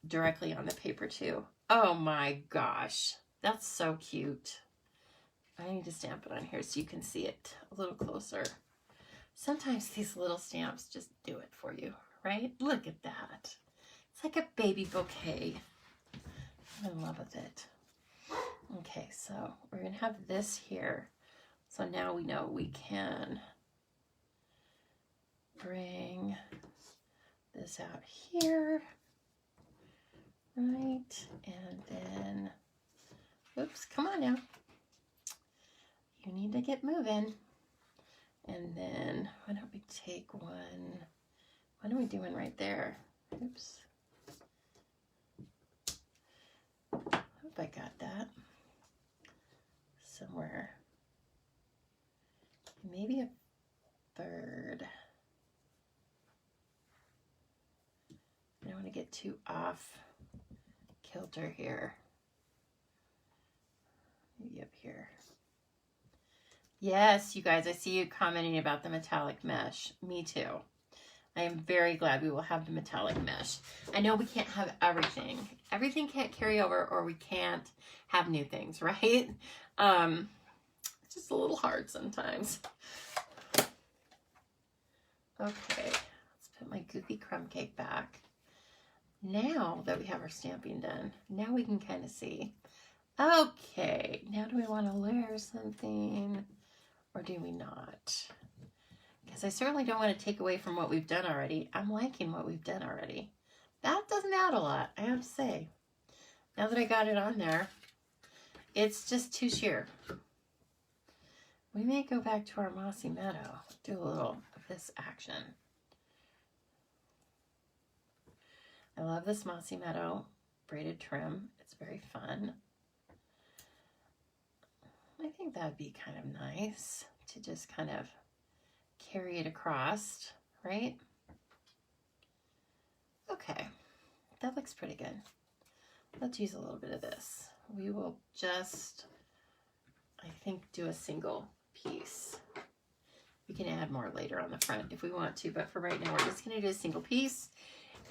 directly on the paper too. Oh my gosh. That's so cute. I need to stamp it on here so you can see it a little closer. Sometimes these little stamps just do it for you, right? Look at that. It's like a baby bouquet. I'm in love with it. Okay, so we're going to have this here. So now we know we can bring this out here, right? And then, oops, come on now. You need to get moving. And then, why don't we take one? What are we doing right there? Oops. Hope I got that somewhere. Maybe a third. I don't want to get too off kilter here. Maybe up here. Yes, you guys, I see you commenting about the metallic mesh. Me too. I am very glad we will have the metallic mesh. I know we can't have everything. Everything can't carry over, or we can't have new things, right? It's just a little hard sometimes. Okay, let's put my goofy crumb cake back. Now that we have our stamping done, now we can kind of see. Okay, now do we want to layer something, or do we not? Because I certainly don't want to take away from what we've done already. I'm liking what we've done already. That doesn't add a lot, I have to say. Now that I got it on there, it's just too sheer. We may go back to our mossy meadow, do a little of this action. I love this mossy meadow braided trim. It's very fun. I think that'd be kind of nice to just kind of carry it across, right? Okay, that looks pretty good. Let's use a little bit of this. We will just, I think, do a single piece. We can add more later on the front if we want to, but for right now, we're just going to do a single piece.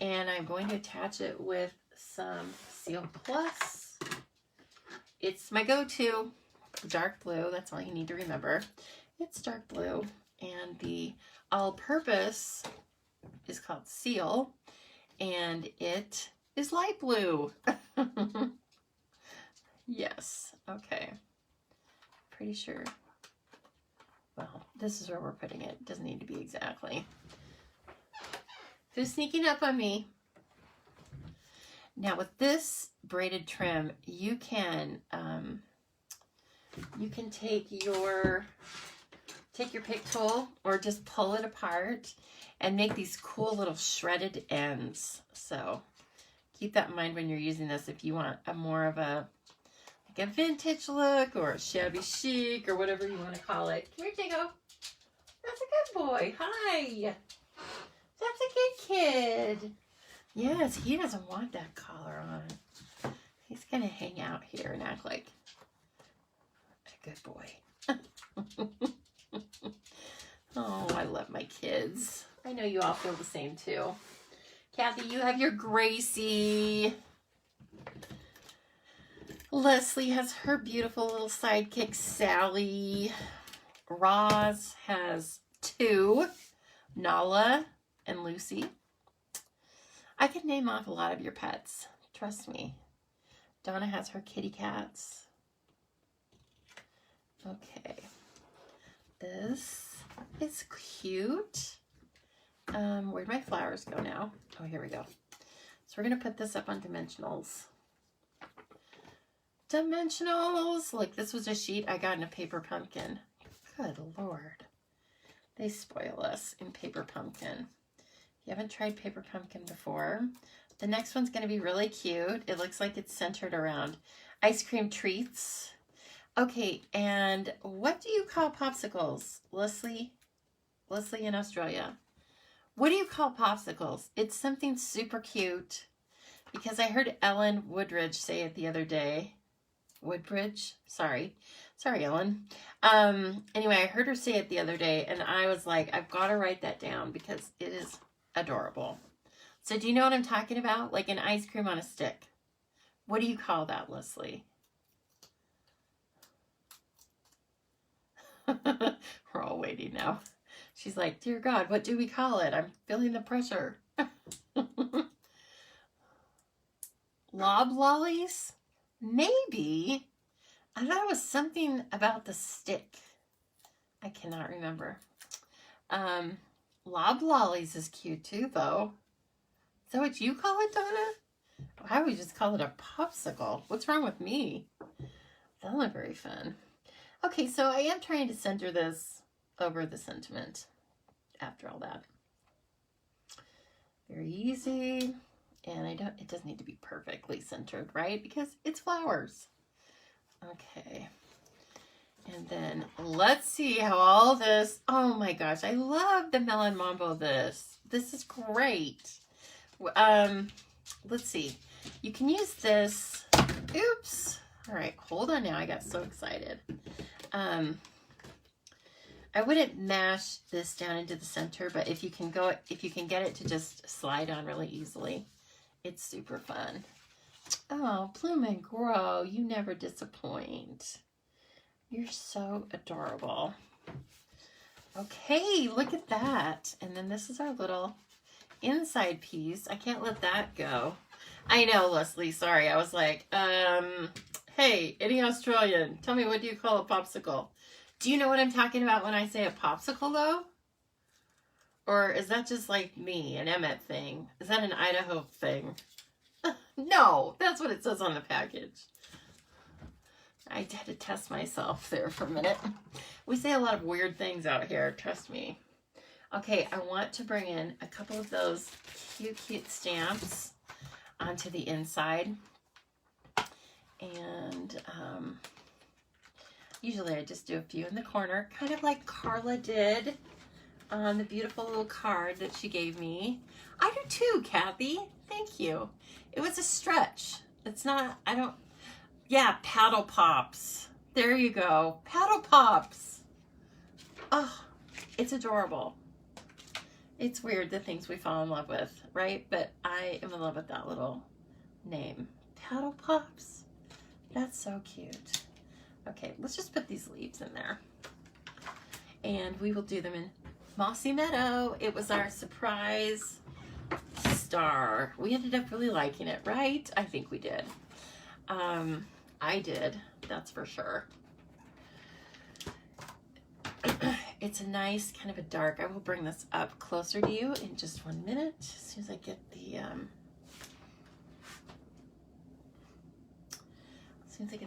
And I'm going to attach it with some Seal Plus. It's my go-to, dark blue. That's all you need to remember. It's dark blue. And the all-purpose is called Seal. And it is light blue. Yes. Okay. Pretty sure. Well, this is where we're putting it. It doesn't need to be exactly. Who's sneaking up on me? Now with this braided trim, you can take your pick tool or just pull it apart and make these cool little shredded ends. So keep that in mind when you're using this if you want a more of a like a vintage look or a shabby chic or whatever you want to call it. Here you go. That's a good boy. Hi. That's a good kid. Yes, he doesn't want that collar on. He's going to hang out here and act like a good boy. Oh, I love my kids. I know you all feel the same too. Kathy, you have your Gracie. Leslie has her beautiful little sidekick, Sally. Roz has two, Nala and Lucy. I could name off a lot of your pets. Trust me. Donna has her kitty cats. Okay. This is cute. Where'd my flowers go now? Oh, here we go. So we're going to put this up on dimensionals. Dimensionals! Look, this was a sheet I got in a paper pumpkin. Good Lord. They spoil us in paper pumpkin. If you haven't tried paper pumpkin before, the next one's going to be really cute. It looks like it's centered around ice cream treats. Okay, and what do you call popsicles? Leslie in Australia. What do you call popsicles? It's something super cute because I heard Ellen Woodridge say it the other day. Woodbridge? Sorry, Ellen. Anyway, I heard her say it the other day and I was like, I've got to write that down because it is adorable. So do you know what I'm talking about? Like an ice cream on a stick. What do you call that, Leslie? We're all waiting now. She's like, dear God, what do we call it? I'm feeling the pressure. Lob lollies? Maybe. I thought it was something about the stick. I cannot remember. Lob lollies is cute too, though. Is that what you call it, Donna? I would just call it a popsicle. What's wrong with me? That look very fun. Okay, so I am trying to center this over the sentiment after all that. Very easy. And it doesn't need to be perfectly centered, right? Because it's flowers. Okay. And then let's see how all this, oh my gosh, I love the Melon Mambo this. This is great. Let's see. You can use this. Oops. All right, hold on now. I got so excited. I wouldn't mash this down into the center, but if you can get it to just slide on really easily, it's super fun. Oh, Bloom and Grow, you never disappoint. You're so adorable. Okay, look at that. And then this is our little inside piece. I can't let that go. I know, Leslie, sorry. I was like, hey, any Australian, tell me, what do you call a popsicle? Do you know what I'm talking about when I say a popsicle, though? Or is that just like me, an Emmett thing? Is that an Idaho thing? No, that's what it says on the package. I had to test myself there for a minute. We say a lot of weird things out here, trust me. Okay, I want to bring in a couple of those cute stamps onto the inside. And usually I just do a few in the corner, kind of like Carla did on the beautiful little card that she gave me. I do too, Kathy. Thank you. It was a stretch. It's not, yeah, Paddle Pops. There you go. Paddle Pops. Oh, it's adorable. It's weird the things we fall in love with, right? But I am in love with that little name. Paddle Pops. That's so cute. Okay, let's just put these leaves in there. And we will do them in Mossy Meadow. It was our surprise star. We ended up really liking it, right? I think we did. I did, that's for sure. It's a nice kind of a dark. I will bring this up closer to you in just 1 minute, as soon as I get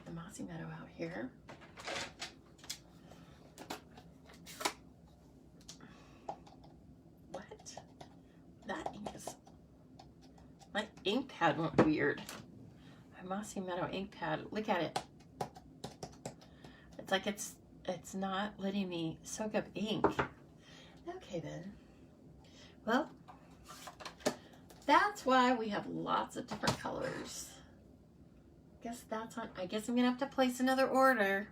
the Mossy Meadow out here. What? That ink is, my ink pad went weird. My Mossy Meadow ink pad, look at it. It's like it's not letting me soak up ink. Okay then. Well, that's why we have lots of different colors. I guess I'm gonna have to place another order.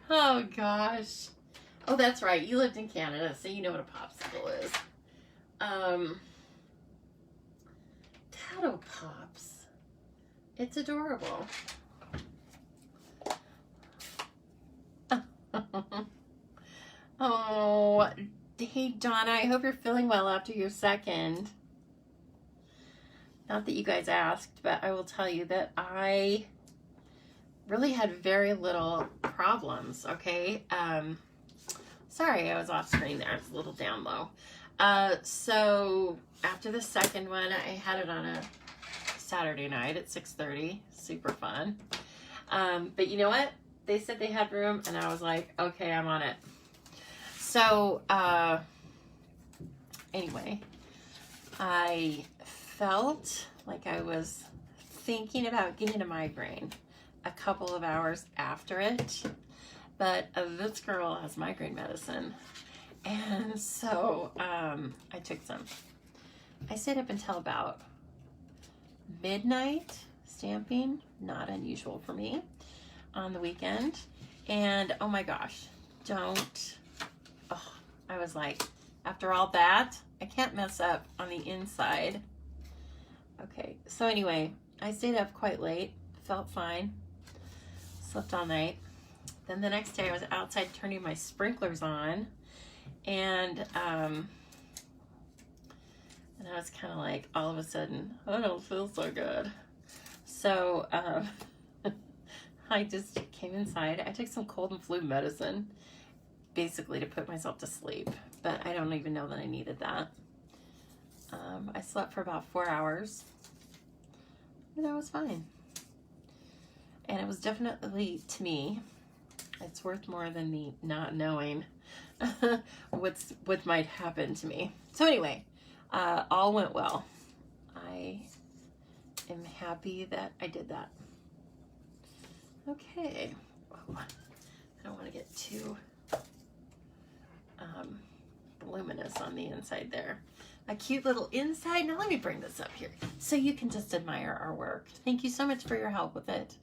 Oh gosh. Oh, that's right. You lived in Canada, so you know what a popsicle is. Tatto Pops. It's adorable. Oh, hey Donna, I hope you're feeling well after your second. Not that you guys asked, but I will tell you that I really had very little problems, okay? Sorry, I was off screen there. It's a little down low. So after the second one, I had it on a Saturday night at 6:30. Super fun. But you know what? They said they had room, and I was like, okay, I'm on it. So, anyway, I felt like I was thinking about getting a migraine a couple of hours after it, but this girl has migraine medicine, and so I took some. I stayed up until about midnight stamping, not unusual for me, on the weekend, and oh my gosh, I was like, after all that, I can't mess up on the inside. Okay, so anyway, I stayed up quite late, felt fine, slept all night. Then the next day I was outside turning my sprinklers on, and I was kind of like, all of a sudden, I don't feel so good. So I just came inside. I took some cold and flu medicine, basically to put myself to sleep, but I don't even know that I needed that. I slept for about 4 hours, and I was fine. And it was definitely, to me, it's worth more than me not knowing what might happen to me. So anyway, all went well. I am happy that I did that. Okay. Oh, I don't want to get too voluminous on the inside there. A cute little inside. Now let me bring this up here so you can just admire our work. Thank you so much for your help with it.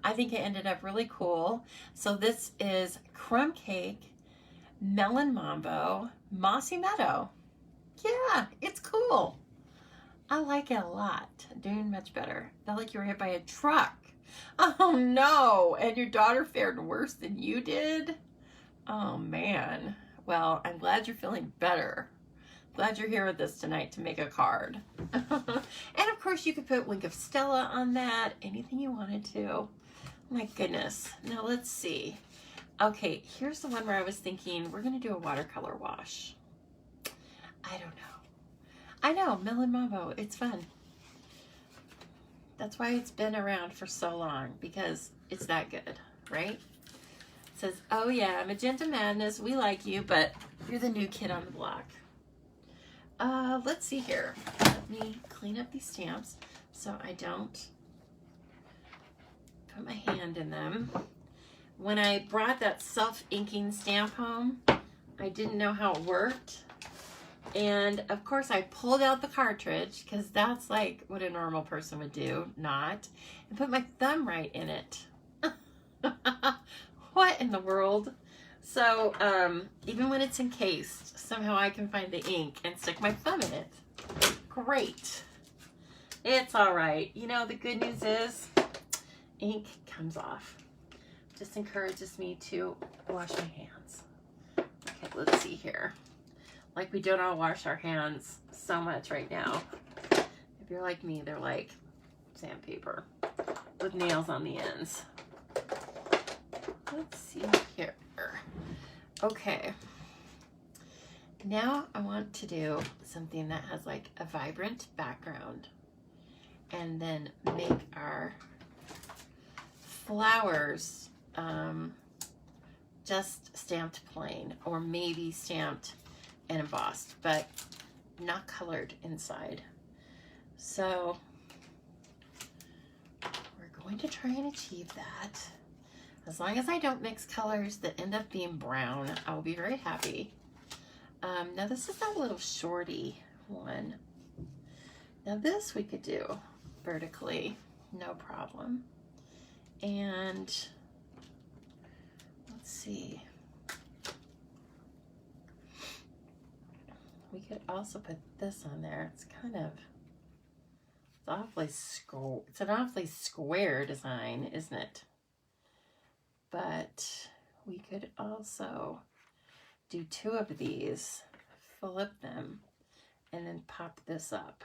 I think it ended up really cool. So this is Crumb Cake, Melon Mambo, Mossy Meadow. Yeah, it's cool. I like it a lot. Doing much better. Felt like you were hit by a truck. Oh no, and your daughter fared worse than you did? Oh man. Well, I'm glad you're feeling better. Glad you're here with us tonight to make a card. And of course you could put Wink of Stella on that, anything you wanted to. My goodness. Now let's see. Okay, here's the one where I was thinking we're gonna do a watercolor wash. I don't know. I know, Melon Mambo, it's fun. That's why it's been around for so long, because it's that good, right? It says, oh yeah, Magenta Madness, we like you, but you're the new kid on the block. Let's see here. Let me clean up these stamps so I don't put my hand in them. When I brought that self-inking stamp home, I didn't know how it worked. And of course I pulled out the cartridge, because that's like what a normal person would do, not, and put my thumb right in it. What in the world? So even when it's encased, somehow I can find the ink and stick my thumb in it. Great. It's all right. You know, the good news is ink comes off. Just encourages me to wash my hands. Okay, let's see here. Like we don't all wash our hands so much right now. If you're like me, they're like sandpaper with nails on the ends. Let's see here. Okay. Now I want to do something that has like a vibrant background, and then make our flowers just stamped plain, or maybe stamped and embossed, but not colored inside. So we're going to try and achieve that. As long as I don't mix colors that end up being brown, I will be very happy. Now this is that little shorty one. Now this we could do vertically, no problem. And let's see. We could also put this on there. It's kind of, it's an awfully square design, isn't it? But we could also do two of these, flip them, and then pop this up.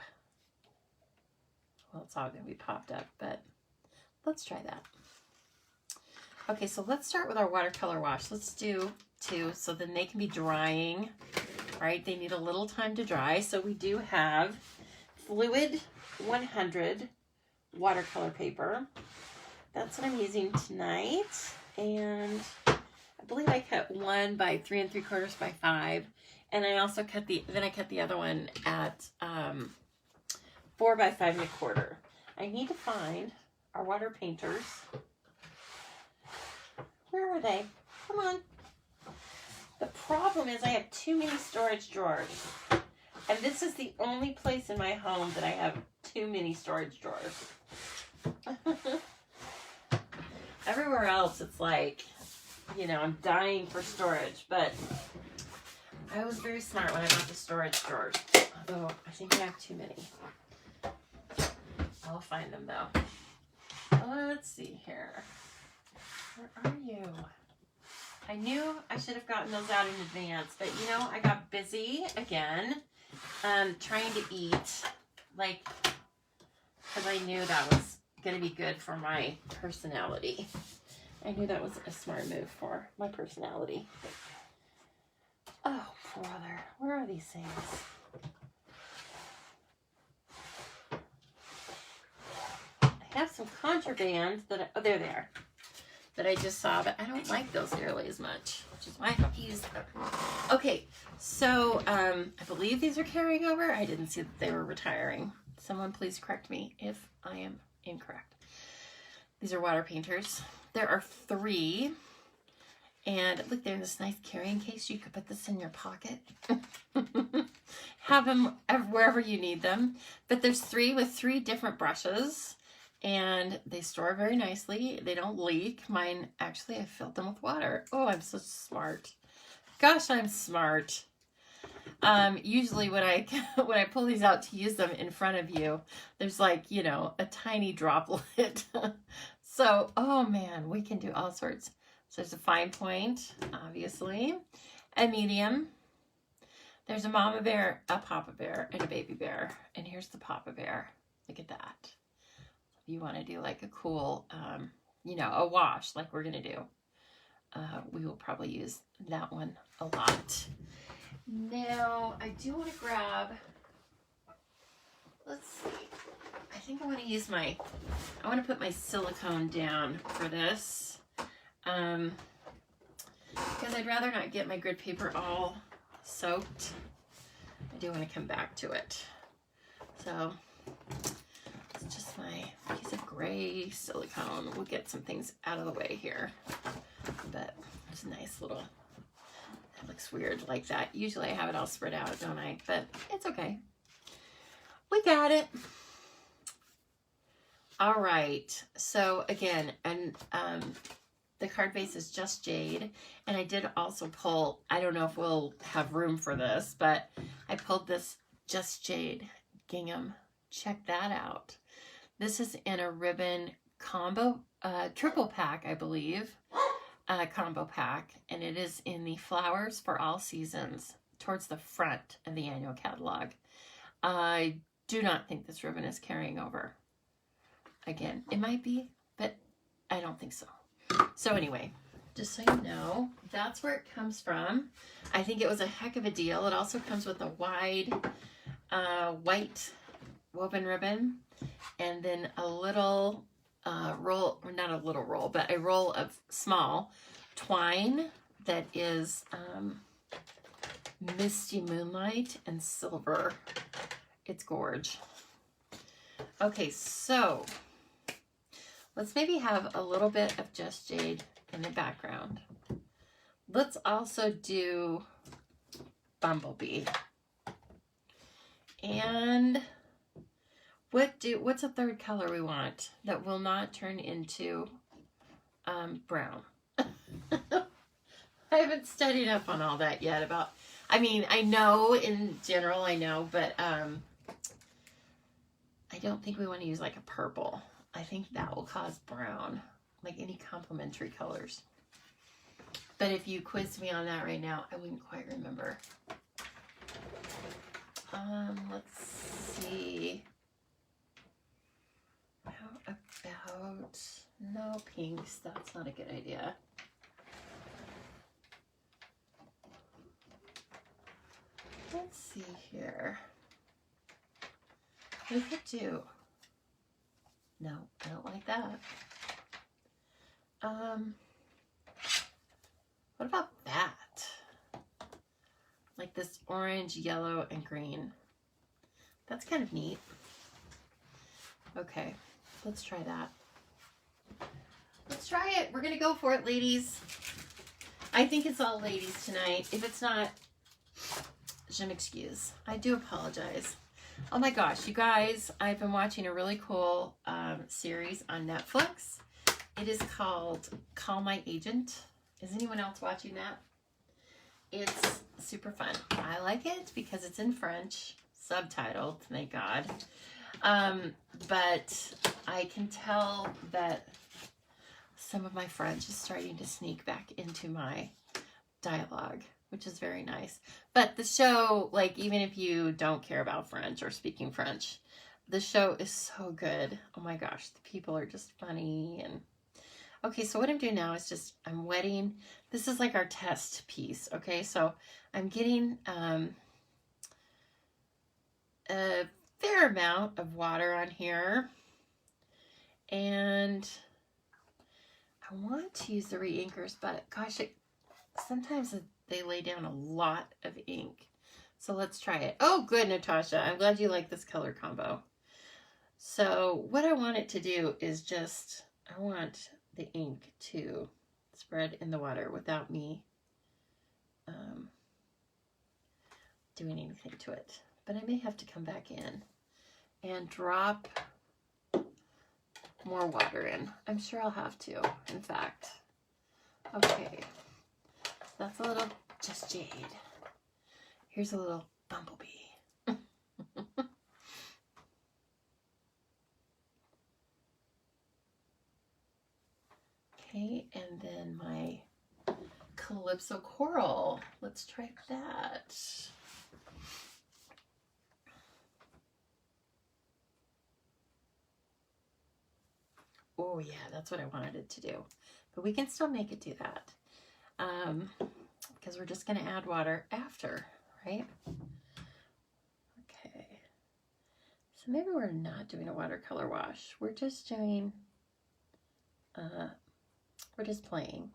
Well, it's all going to be popped up, but let's try that. Okay, so let's start with our watercolor wash. Let's do two, so then they can be drying, right? They need a little time to dry. So we do have Fluid 100 watercolor paper. That's what I'm using tonight. And I believe I cut one by 3 3/4 by 5. And I also cut the other one at 4 by 5 1/4. I need to find our water painters. Where are they? Come on. The problem is I have too many storage drawers. And this is the only place in my home that I have too many storage drawers. Everywhere else it's like, you know, I'm dying for storage, but I was very smart when I bought the storage drawers. Although I think I have too many. I'll find them though. Let's see here. Where are you? I knew I should have gotten those out in advance, but you know, I got busy again, trying to eat, like, because I knew that was going to be good for my personality. I knew that was a smart move for my personality. Oh, brother, where are these things? I have some contraband that, oh, there they are, that I just saw, but I don't like those nearly as much, which is why I have used them. Okay, so I believe these are carrying over. I didn't see that they were retiring. Someone please correct me if I am incorrect. These are water painters. There are 3. And look, they're in this nice carrying case. You could put this in your pocket. Have them wherever you need them. But there's 3 with 3 different brushes. And they store very nicely. They don't leak. Mine, actually, I filled them with water. Oh, I'm so smart. Gosh, I'm smart. Usually when I pull these out to use them in front of you, there's like, you know, a tiny droplet. So, oh man, we can do all sorts. So there's a fine point, obviously, a medium. There's a mama bear, a papa bear, and a baby bear. And here's the papa bear. Look at that. If you want to do like a cool, you know, a wash like we're going to do, we will probably use that one a lot. Now, I do want to grab, let's see, I think I want to use I want to put my silicone down for this. Because I'd rather not get my grid paper all soaked. I do want to come back to it. So, it's just my piece of gray silicone. We'll get some things out of the way here. But it's a nice little, that looks weird like that. Usually I have it all spread out, don't I? But it's okay. We got it. All right. So again, and the card base is just jade. And I did also pull, I don't know if we'll have room for this, but I pulled this just jade gingham. Check that out. This is in a ribbon combo, triple pack, I believe. Combo pack, and it is in the Flowers for All Seasons towards the front of the annual catalog. I do not think this ribbon is carrying over. Again, it might be, but I don't think so. So anyway, just so you know, that's where it comes from. I think it was a heck of a deal. It also comes with a wide white woven ribbon, and then a little roll, or not a little roll, but a roll of small twine that is misty moonlight and silver. It's gorge. Okay, so let's maybe have a little bit of just jade in the background. Let's also do bumblebee. And what's a third color we want that will not turn into brown? I haven't studied up on all that yet about, I mean, I know in general, I know, but I don't think we want to use like a purple. I think that will cause brown, like any complementary colors. But if you quiz me on that right now, I wouldn't quite remember. Let's see. How about, no pinks, that's not a good idea. Let's see here. We could do, no, I don't like that. What about that? Like this orange, yellow, and green. That's kind of neat. Okay, let's try that. Let's try it. We're gonna go for it, ladies. I think it's all ladies tonight. If it's not, je m'excuse. I do apologize. Oh my gosh, you guys, I've been watching a really cool series on Netflix. It is called Call My Agent. Is anyone else watching that? It's super fun. I like it because it's in French, subtitled, thank God. But I can tell that some of my French is starting to sneak back into my dialogue, which is very nice. But the show, like, even if you don't care about French or speaking French, the show is so good. Oh my gosh, the people are just funny. And okay, so what I'm doing now is just, I'm wetting. This is like our test piece, okay? So I'm getting a fair amount of water on here. And I want to use the re-inkers, but gosh, sometimes they lay down a lot of ink. So let's try it. Oh, good, Natasha. I'm glad you like this color combo. So what I want it to do is just, I want the ink to spread in the water without me doing anything to it. But I may have to come back in and drop more water in. I'm sure I'll have to, in fact. Okay, that's a little just jade. Here's a little bumblebee. Okay, and then my Calypso Coral. Let's try that. Oh yeah, that's what I wanted it to do. But we can still make it do that. Because we're just going to add water after, right? Okay. So maybe we're not doing a watercolor wash. We're just doing, we're just playing.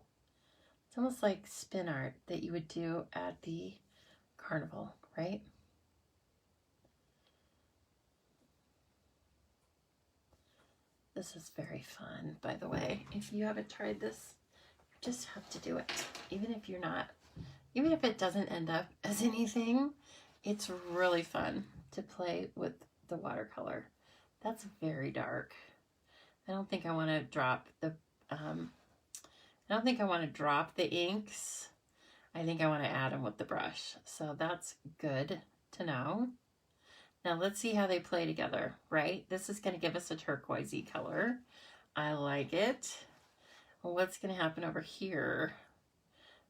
It's almost like spin art that you would do at the carnival, right? This is very fun, by the way. If you haven't tried this, you just have to do it. Even if you're not, even if it doesn't end up as anything, it's really fun to play with the watercolor. That's very dark. I don't think I want to drop the, I don't think I want to drop the inks. I think I want to add them with the brush. So that's good to know. Now let's see how they play together, right? This is going to give us a turquoisey color. I like it. Well, what's going to happen over here?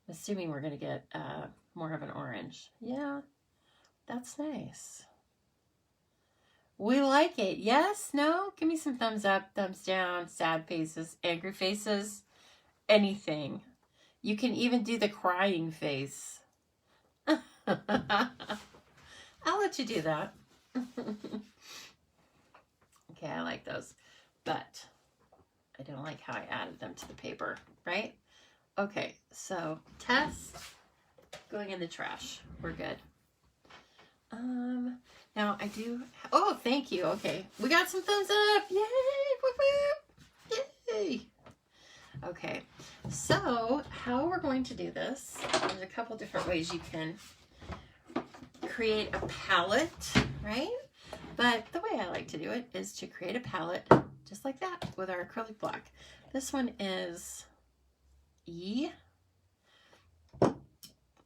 I'm assuming we're going to get more of an orange. Yeah, that's nice. We like it. Yes? No? Give me some thumbs up, thumbs down, sad faces, angry faces, anything. You can even do the crying face. I'll let you do that. Okay, I like those, but I don't like how I added them to the paper, right? Okay, so test going in the trash. We're good. Now I do, oh, thank you. Okay, we got some thumbs up. Yay! Whoop, whoop. Yay! Okay, so how we're going to do this, there's a couple different ways you can create a palette, right? But the way I like to do it is to create a palette just like that with our acrylic block. This one is E.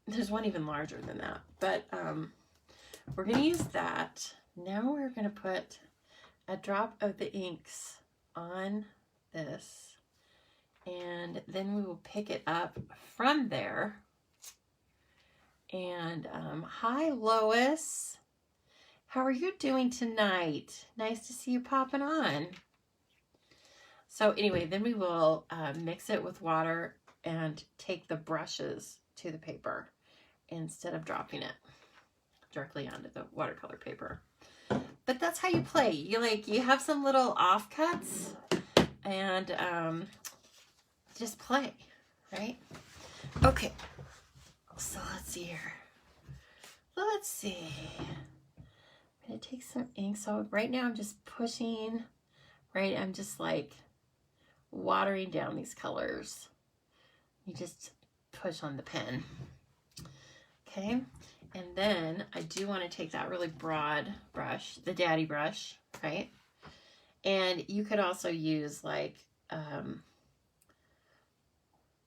There's one even larger than that, but we're going to use that. Now we're going to put a drop of the inks on this, and then we will pick it up from there. And hi, Lois. How are you doing tonight? Nice to see you popping on. So anyway, then we will mix it with water and take the brushes to the paper instead of dropping it directly onto the watercolor paper. But that's how you play. You have some little offcuts and just play, right? Okay, so let's see here. Let's see. I'm gonna take some ink. So right now I'm just pushing, right? I'm just like watering down these colors. You just push on the pen. Okay, and then I do want to take that really broad brush, the daddy brush, right? And you could also use like,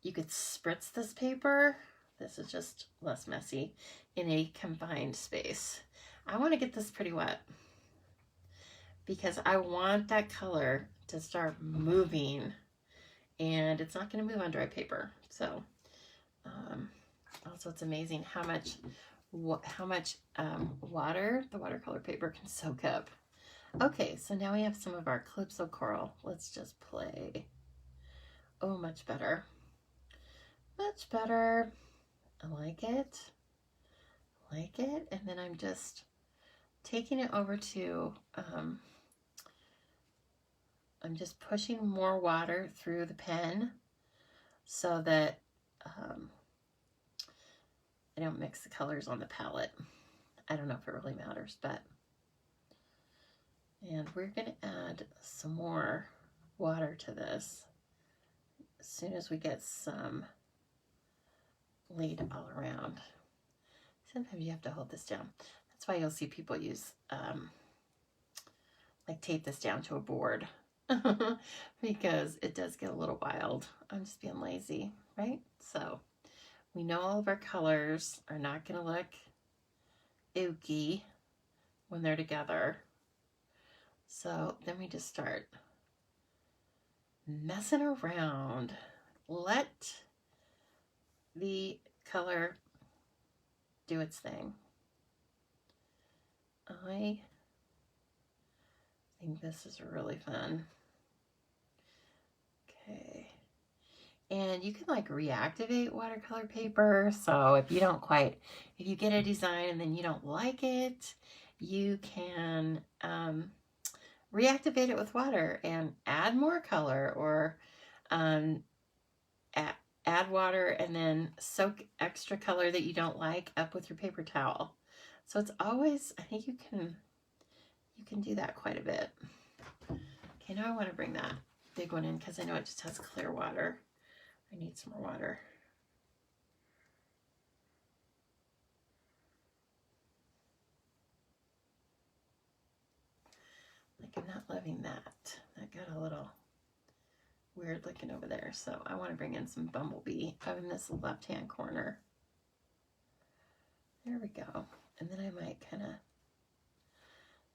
you could spritz this paper. This is just less messy in a confined space. I want to get this pretty wet because I want that color to start moving, and it's not going to move on dry paper. So also it's amazing how much water the watercolor paper can soak up. Okay, so now we have some of our Calypso Coral. Let's just play. Oh, much better. Much better. I like it. I like it. And then I'm just taking it over to I'm just pushing more water through the pen so that I don't mix the colors on the palette. I don't know if it really matters, but. And we're going to add some more water to this as soon as we get some laid all around. Sometimes you have to hold this down. That's why you'll see people use, like tape this down to a board because it does get a little wild. I'm just being lazy, right? So we know all of our colors are not going to look ooky when they're together. So then we just start messing around. Let the color do its thing. I think this is really fun. Okay. And you can like reactivate watercolor paper. So if you get a design and then you don't like it, you can reactivate it with water and add more color, or add water and then soak extra color that you don't like up with your paper towel. So it's always, I think you can do that quite a bit. Okay, now I want to bring that big one in because I know it just has clear water. I need some more water. Like, I'm not loving that. That got a little weird looking over there. So I want to bring in some bumblebee up in this left-hand corner. There we go. And then I might kind of,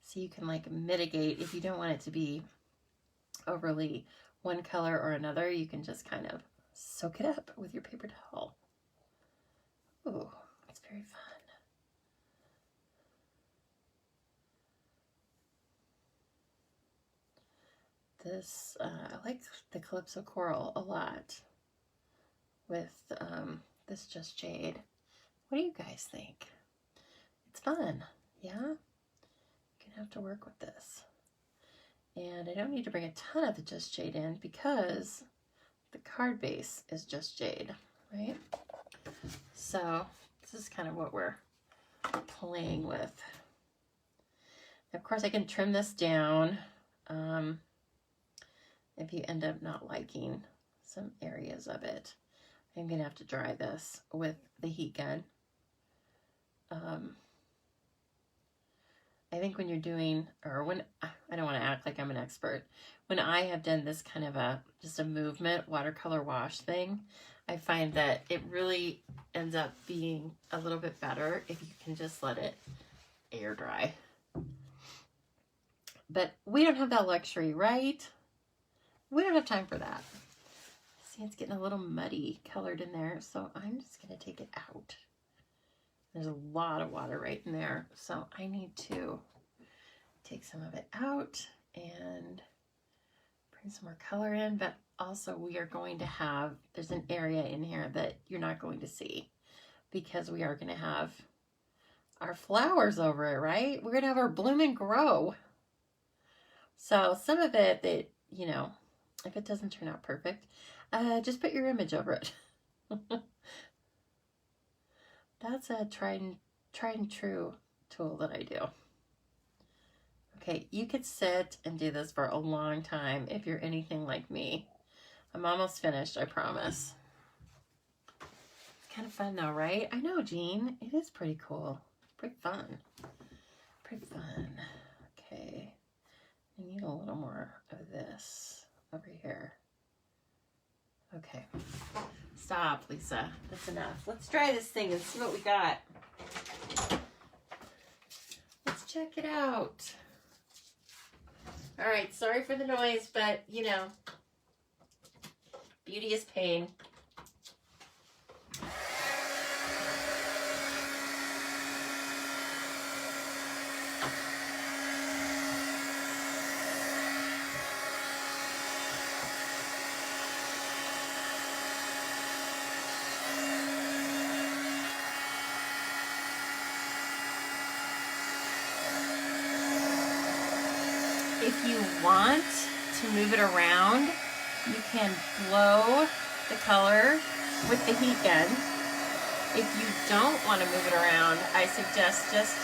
so you can like mitigate, if you don't want it to be overly one color or another, you can just kind of soak it up with your paper towel. Ooh, it's very fun. This, I like the Calypso Coral a lot with this Just Jade. What do you guys think? It's fun, yeah? You're gonna have to work with this. And I don't need to bring a ton of the Just Jade in because the card base is Just Jade, right? So this is kind of what we're playing with. Of course, I can trim this down if you end up not liking some areas of it. I'm going to have to dry this with the heat gun. I think when you're doing, or when, I don't want to act like I'm an expert, when I have done this kind of just a movement watercolor wash thing, I find that it really ends up being a little bit better if you can just let it air dry. But we don't have that luxury, right? We don't have time for that. See, it's getting a little muddy colored in there, so I'm just going to take it out. There's a lot of water right in there, so I need to take some of it out and bring some more color in, but also we are going to have, there's an area in here that you're not going to see because we are going to have our flowers over it, right? We're going to have our bloom and grow. So some of it that, you know, if it doesn't turn out perfect, just put your image over it. That's a tried and true tool that I do. Okay, you could sit and do this for a long time if you're anything like me. I'm almost finished, I promise. It's kind of fun though, right? I know, Jean. It is pretty cool. Pretty fun. Pretty fun. Okay. I need a little more of this over here. Okay. Stop, Lisa. That's enough. Let's try this thing and see what we got. Let's check it out. All right, sorry for the noise, but, you know, beauty is pain. If you want to move it around, you can blow the color with the heat gun. If you don't want to move it around, I suggest just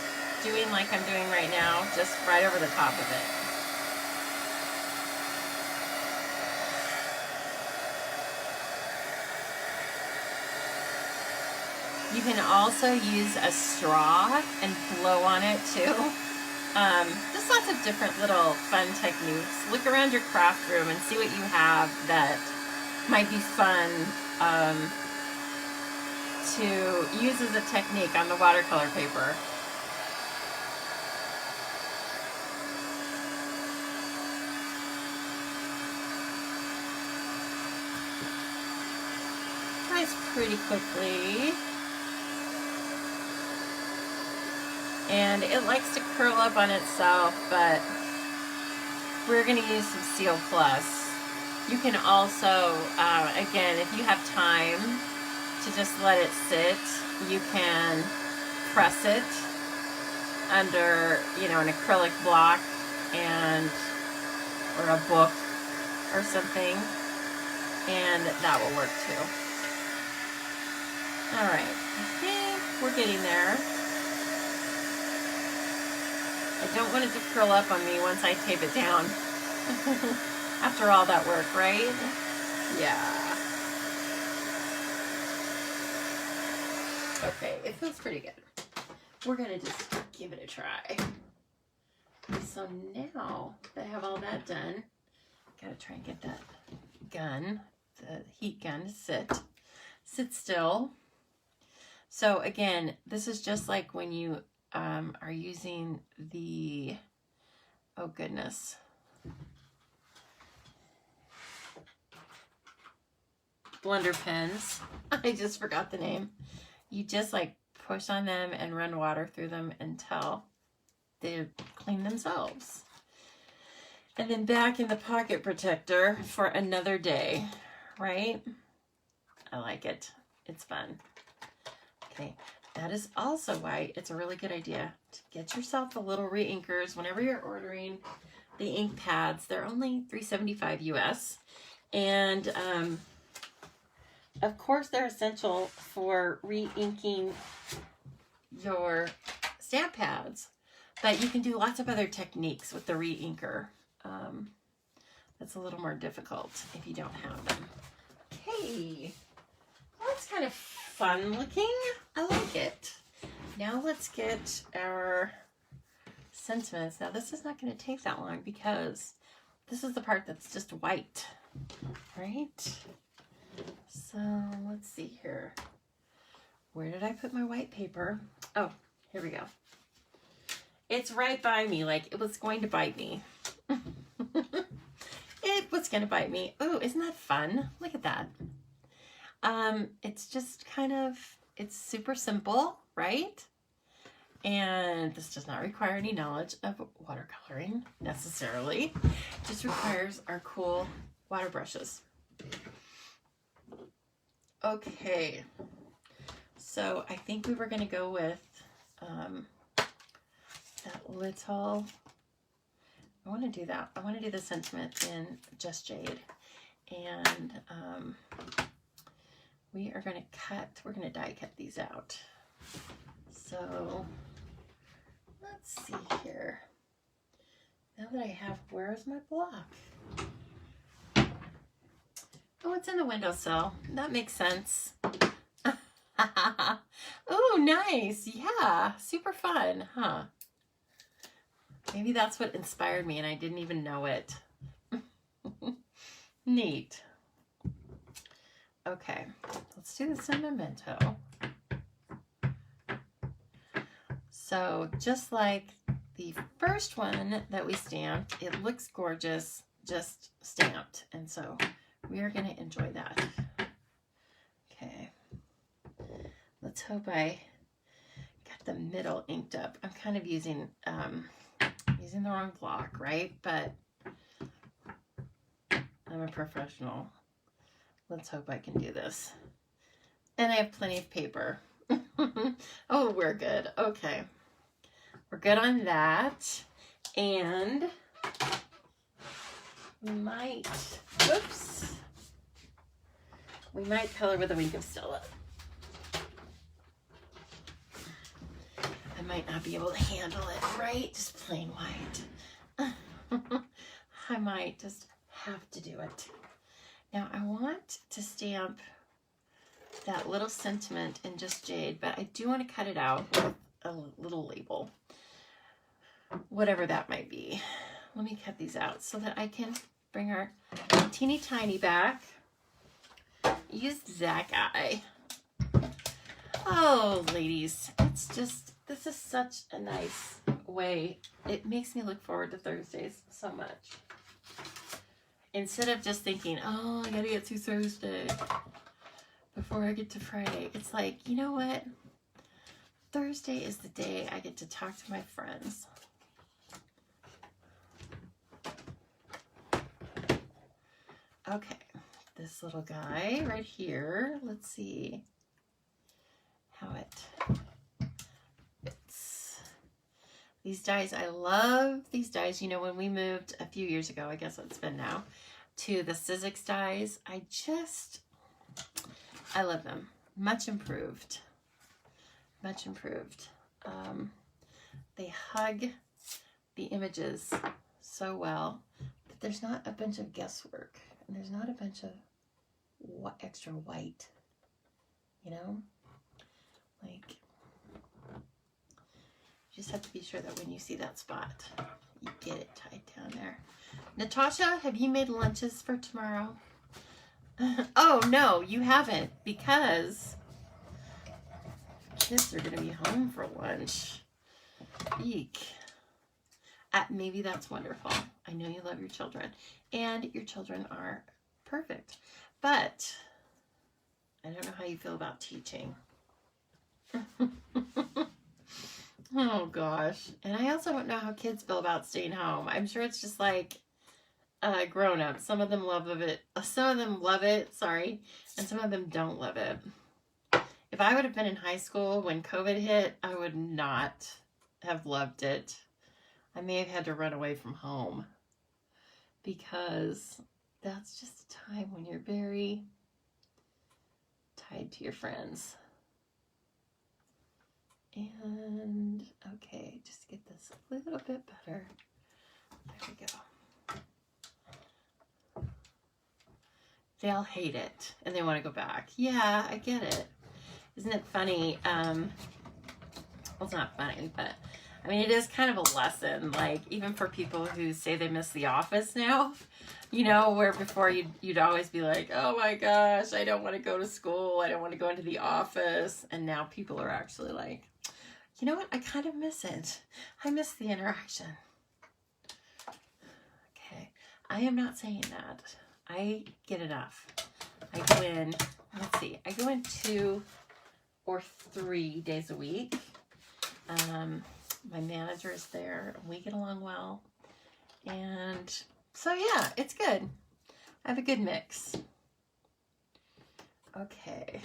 doing like I'm doing right now, just right over the top of it. You can also use a straw and blow on it too. Just lots of different little fun techniques. Look around your craft room and see what you have that might be fun to use as a technique on the watercolor paper. Dries pretty quickly. And it likes to curl up on itself, but we're going to use some Seal Plus. You can also, again, if you have time to just let it sit, you can press it under, you know, an acrylic block or a book or something, and that will work too. All right, I think we're getting there. I don't want it to curl up on me once I tape it down. After all that work, right? Yeah. Okay, it feels pretty good. We're gonna just give it a try. So now that I have all that done, gotta try and get that gun, the heat gun, to sit still. So again, this is just like when you are using the, oh goodness, blender pens. I just forgot the name. You just like push on them and run water through them until they clean themselves. And then back in the pocket protector for another day, right? I like it. It's fun. Okay, that is also why it's a really good idea to get yourself the little re-inkers whenever you're ordering the ink pads. They're only $3.75 US. And of course, they're essential for re-inking your stamp pads, but you can do lots of other techniques with the re-inker. That's a little more difficult if you don't have them. Okay, well, that's kind of fun looking. I like it. Now let's get our sentiments. Now this is not going to take that long because this is the part that's just white, right? So let's see here. Where did I put my white paper? Oh, here we go. It's right by me, like it was going to bite me. It was going to bite me. Oh, isn't that fun? Look at that. It's just kind of, it's super simple, right? And this does not require any knowledge of watercoloring necessarily. It just requires our cool water brushes. Okay, so I think we were going to go with that little, I want to do that. I want to do the sentiment in Just Jade. And we are going to we're going to die cut these out. So let's see here. Now that I have, where is my block? Oh, it's in the windowsill. That makes sense. Oh, nice. Yeah, super fun, huh? Maybe that's what inspired me and I didn't even know it. Neat. Okay, let's do the Memento. So just like the first one that we stamped, it looks gorgeous, just stamped. And so we are going to enjoy that. Okay. Let's hope I got the middle inked up. I'm kind of using the wrong block, right? But I'm a professional. Let's hope I can do this. And I have plenty of paper. Oh, we're good. Okay. We're good on that. And might, whoops, we might color with a wink of Stella. I might not be able to handle it, right? Just plain white. I might just have to do it. Now I want to stamp that little sentiment in just jade, but I do want to cut it out with a little label, whatever that might be. Let me cut these out so that I can bring our teeny tiny back. Use that guy. Oh, ladies, it's just, this is such a nice way. It makes me look forward to Thursdays so much. Instead of just thinking, oh, I gotta get through Thursday before I get to Friday. It's like, you know what? Thursday is the day I get to talk to my friends. Okay, this little guy right here, let's see how it fits. These dies, I love these dies. You know, when we moved a few years ago, I guess it's been now, to the Sizzix dies, I love them. Much improved. Much improved. They hug the images so well, but there's not a bunch of guesswork. And there's not a bunch of extra white, you know? Like, you just have to be sure that when you see that spot, you get it tied down there. Natasha, have you made lunches for tomorrow? Oh, no, you haven't, because kids are going to be home for lunch. Eek. Maybe that's wonderful. I know you love your children, and your children are perfect. But I don't know how you feel about teaching. Oh, gosh. And I also don't know how kids feel about staying home. I'm sure it's just like grown-ups. Some of them love it. Some of them love it, sorry, and some of them don't love it. If I would have been in high school when COVID hit, I would not have loved it. I may have had to run away from home because that's just a time when you're very tied to your friends. And, okay, just get this a little bit better. There we go. They'll hate it and they want to go back. Yeah, I get it. Isn't it funny? Well, it's not funny, but I mean, it is kind of a lesson, like, even for people who say they miss The Office now, you know, where before you'd always be like, oh my gosh, I don't want to go to school, I don't want to go into the office, and now people are actually like, you know what, I kind of miss it. I miss the interaction. Okay, I am not saying that. I get enough. I go in, let's see, I go in 2 or 3 days a week. My manager is there. We get along well. And so, yeah, it's good. I have a good mix. Okay.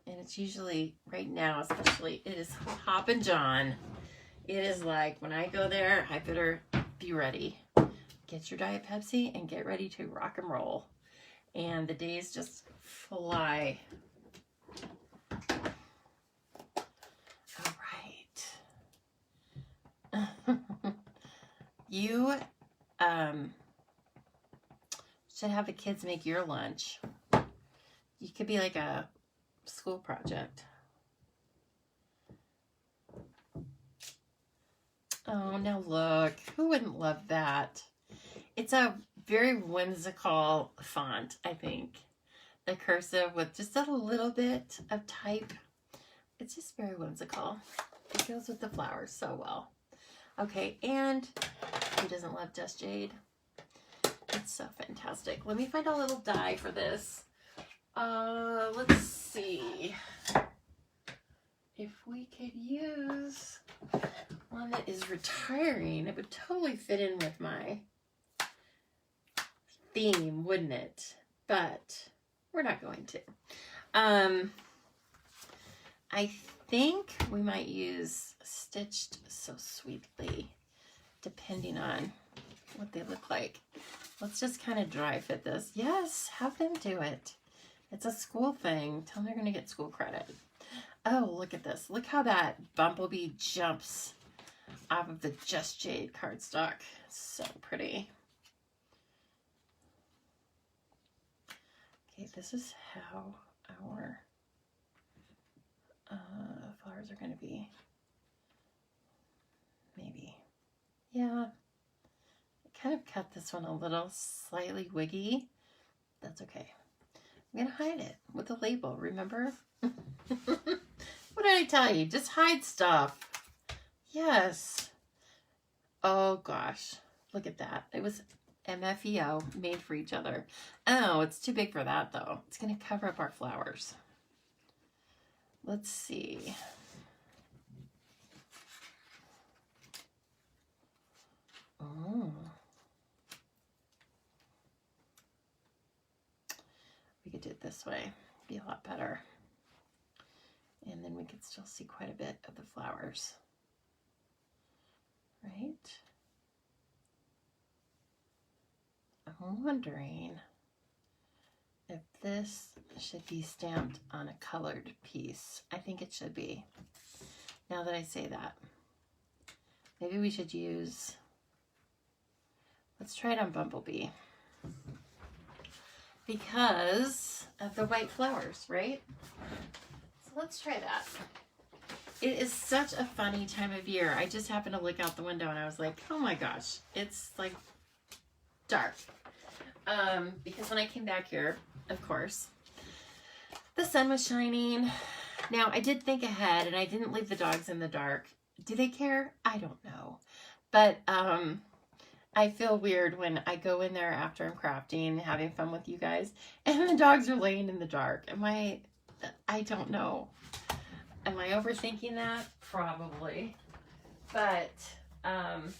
And it's usually, right now especially, it is Hoppin' John. It is like, when I go there, I better be ready. Get your Diet Pepsi and get ready to rock and roll. And the days just fly. You should have the kids make your lunch. You could be like a school project. Oh, now look. Who wouldn't love that? It's a very whimsical font, I think. The cursive with just a little bit of type. It's just very whimsical. It goes with the flowers so well. Okay, and who doesn't love Dust Jade? It's so fantastic. Let me find a little die for this. Let's see. If we could use one that is retiring, it would totally fit in with my theme, wouldn't it? But we're not going to. I think we might use Stitched So Sweetly, depending on what they look like. Let's just kind of dry fit this. Yes, have them do it. It's a school thing. Tell them they're going to get school credit. Oh, look at this. Look how that bumblebee jumps off of the Just Jade cardstock. So pretty. Okay, this is how our flowers are going to be. Maybe. Yeah. I kind of cut this one a little slightly wiggy. That's okay. I'm going to hide it with a label, remember? What did I tell you? Just hide stuff. Yes. Oh gosh. Look at that. It was MFEO, made for each other. Oh, it's too big for that though. It's going to cover up our flowers. Let's see. Oh. We could do it this way. Be a lot better. And then we could still see quite a bit of the flowers. Right? I'm wondering if this should be stamped on a colored piece. I think it should be. Now that I say that. Maybe we should use, let's try it on Bumblebee. Because of the white flowers, right? So let's try that. It is such a funny time of year. I just happened to look out the window and I was like, oh my gosh, it's like dark. Because when I came back here, of course, the sun was shining. Now, I did think ahead and I didn't leave the dogs in the dark. Do they care? I don't know. But I feel weird when I go in there after I'm crafting, having fun with you guys, and the dogs are laying in the dark. I don't know. Am I overthinking that? Probably. But, let's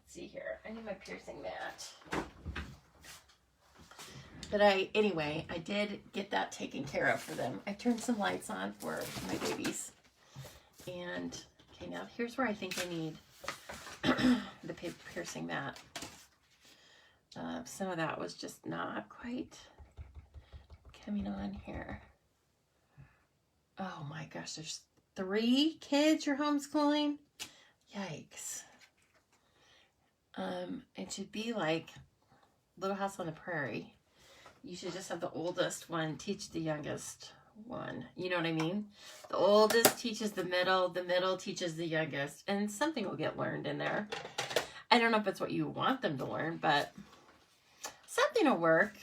see here. I need my piercing mat. But anyway, I did get that taken care of for them. I turned some lights on for my babies. And, okay, now here's where I think I need the piercing mat. Some of that was just not quite coming on here. Oh my gosh, there's 3 kids you're homeschooling? Yikes. It should be like Little House on the Prairie. You should just have the oldest one teach the youngest one. You know what I mean? The oldest teaches the middle teaches the youngest, and something will get learned in there. I don't know if it's what you want them to learn, but something will work.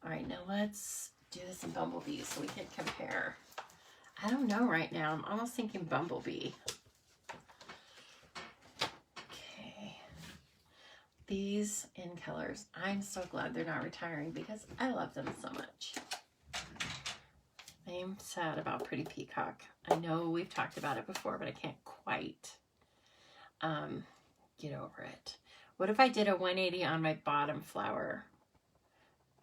All right, now let's do this in Bumblebee so we can compare. I don't know right now. I'm almost thinking Bumblebee. Okay. These in colors. I'm so glad they're not retiring because I love them so much. I'm sad about Pretty Peacock. I know we've talked about it before, but I can't quite get over it. What if I did a 180 on my bottom flower?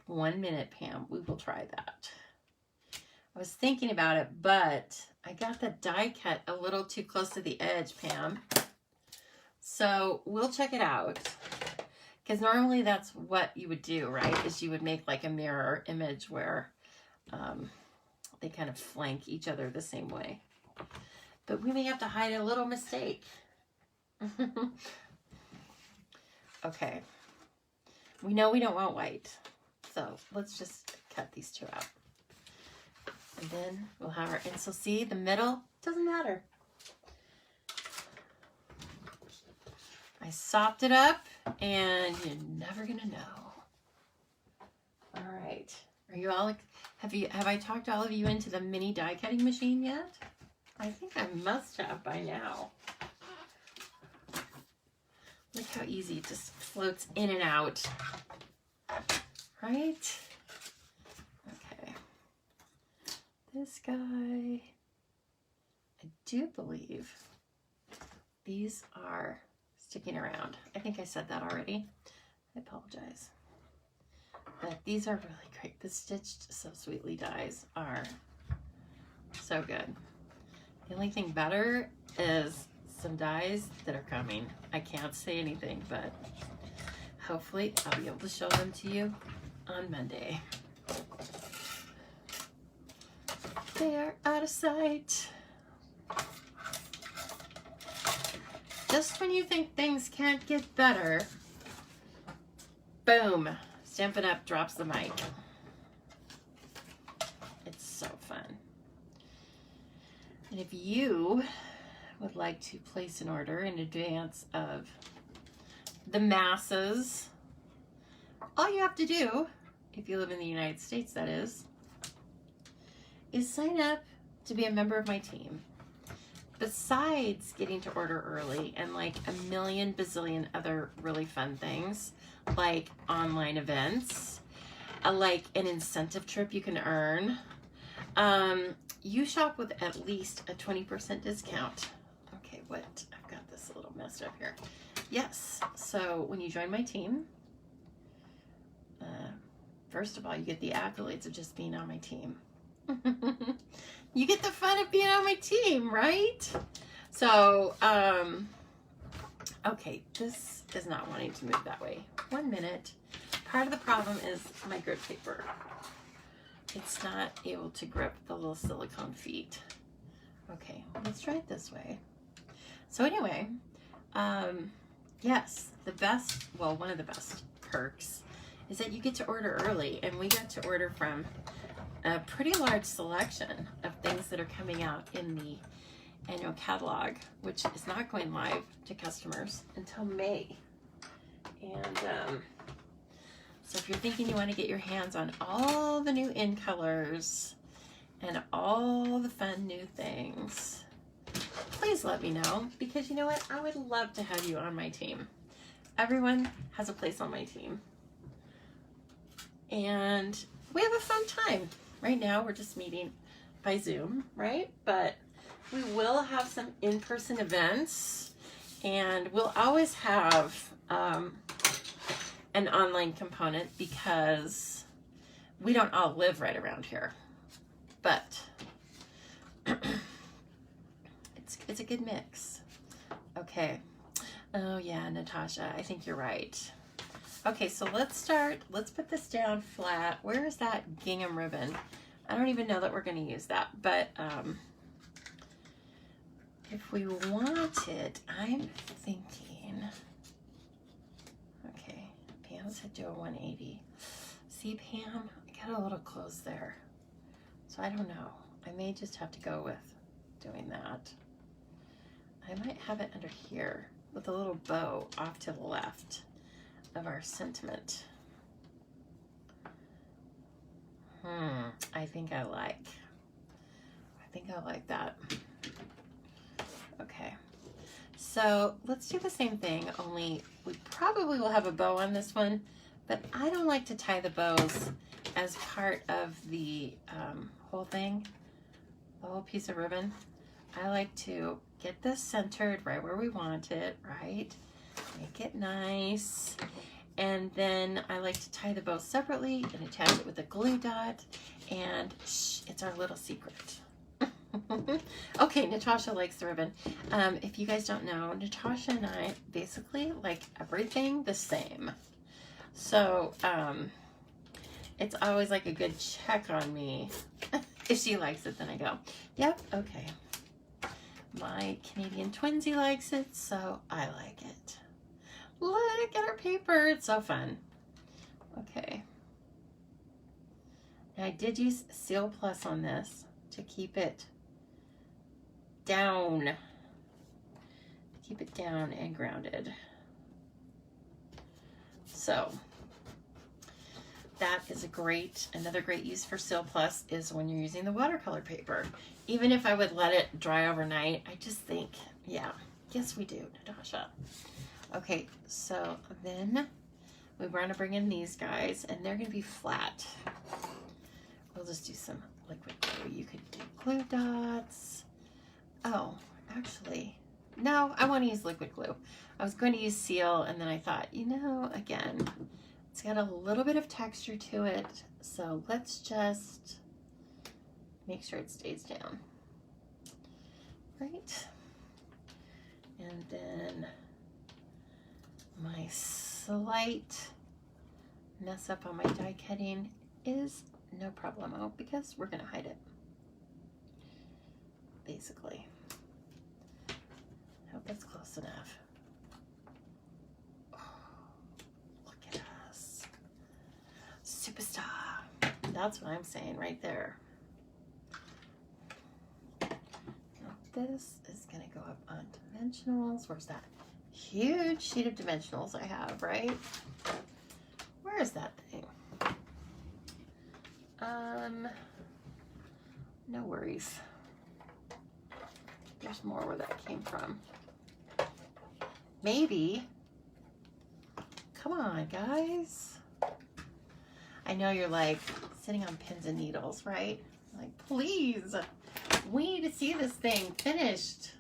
1 minute, Pam. We will try that. I was thinking about it, but I got the die cut a little too close to the edge, Pam. So we'll check it out. Because normally that's what you would do, right? Is you would make like a mirror image where they kind of flank each other the same way. But we may have to hide a little mistake. Okay. We know we don't want white. So let's just cut these 2 out. And then we'll have our, and so see the middle, doesn't matter. I sopped it up and you're never gonna know. All right, are you all, have I talked all of you into the mini die cutting machine yet? I think I must have by now. Look how easy it just floats in and out. Right? Okay. This guy, I do believe these are sticking around. I think I said that already. I apologize. But these are really great. The stitched so sweetly dies are so good. The only thing better is some dies that are coming. I can't say anything, but hopefully I'll be able to show them to you on Monday. They are out of sight. Just when you think things can't get better, boom, Stampin' Up drops the mic. It's so fun. And if you would like to place an order in advance of the masses, all you have to do, if you live in the United States that is sign up to be a member of my team. Besides getting to order early and like a million bazillion other really fun things, like online events, like an incentive trip you can earn, you shop with at least a 20% discount. Okay, what? I've got this a little messed up here. Yes, so when you join my team, first of all, you get the accolades of just being on my team. You get the fun of being on my team, right? So, okay, this is not wanting to move that way. 1 minute. Part of the problem is my grip paper. It's not able to grip the little silicone feet. Okay, let's try it this way. So anyway, yes, the best, well, one of the best perks is that you get to order early, and we got to order from a pretty large selection of things that are coming out in the annual catalog, which is not going live to customers until May. And so if you're thinking you want to get your hands on all the new in colors and all the fun new things, please let me know, because you know what? I would love to have you on my team. Everyone has a place on my team. And we have a fun time. Right now, we're just meeting by Zoom, right? But we will have some in-person events, and we'll always have an online component because we don't all live right around here. But it's a good mix. Okay. Oh yeah, Natasha, I think you're right. Okay, so let's start. Let's put this down flat. Where is that gingham ribbon? I don't even know that we're going to use that, but if we want it, I'm thinking, okay, Pam said do a 180. See, Pam, I got a little close there. So I don't know. I may just have to go with doing that. I might have it under here with a little bow off to the left of our sentiment. I think I like that. Okay, so let's do the same thing, only we probably will have a bow on this one, but I don't like to tie the bows as part of the whole thing, the whole piece of ribbon. I like to get this centered right where we want it, right? Make it nice. And then I like to tie the bow separately and attach it with a glue dot. And shh, it's our little secret. Okay, Natasha likes the ribbon. If you guys don't know, Natasha and I basically like everything the same. So it's always like a good check on me. If she likes it, then I go, yep, okay. My Canadian twinsy likes it, so I like it. Look at our paper. It's so fun. Okay. Now I did use Seal Plus on this to keep it down. Keep it down and grounded. So that is another great use for Seal Plus is when you're using the watercolor paper. Even if I would let it dry overnight, I just think, yeah, yes we do, Natasha. Okay, so then we want to bring in these guys, and they're going to be flat. We'll just do some liquid glue. You could do glue dots. Oh, actually, no, I want to use liquid glue. I was going to use Seal, and then I thought, you know, again, it's got a little bit of texture to it, so let's just make sure it stays down. Right? And then my slight mess up on my die cutting is no problemo because we're gonna hide it, basically. Hope that's close enough. Oh, look at us. Superstar. That's what I'm saying right there. Now this is gonna go up on dimensionals. Where's that huge sheet of dimensionals I have, right? Where is that thing? No worries. There's more where that came from. Maybe. Come on, guys. I know you're like sitting on pins and needles, right? Like, please, we need to see this thing finished.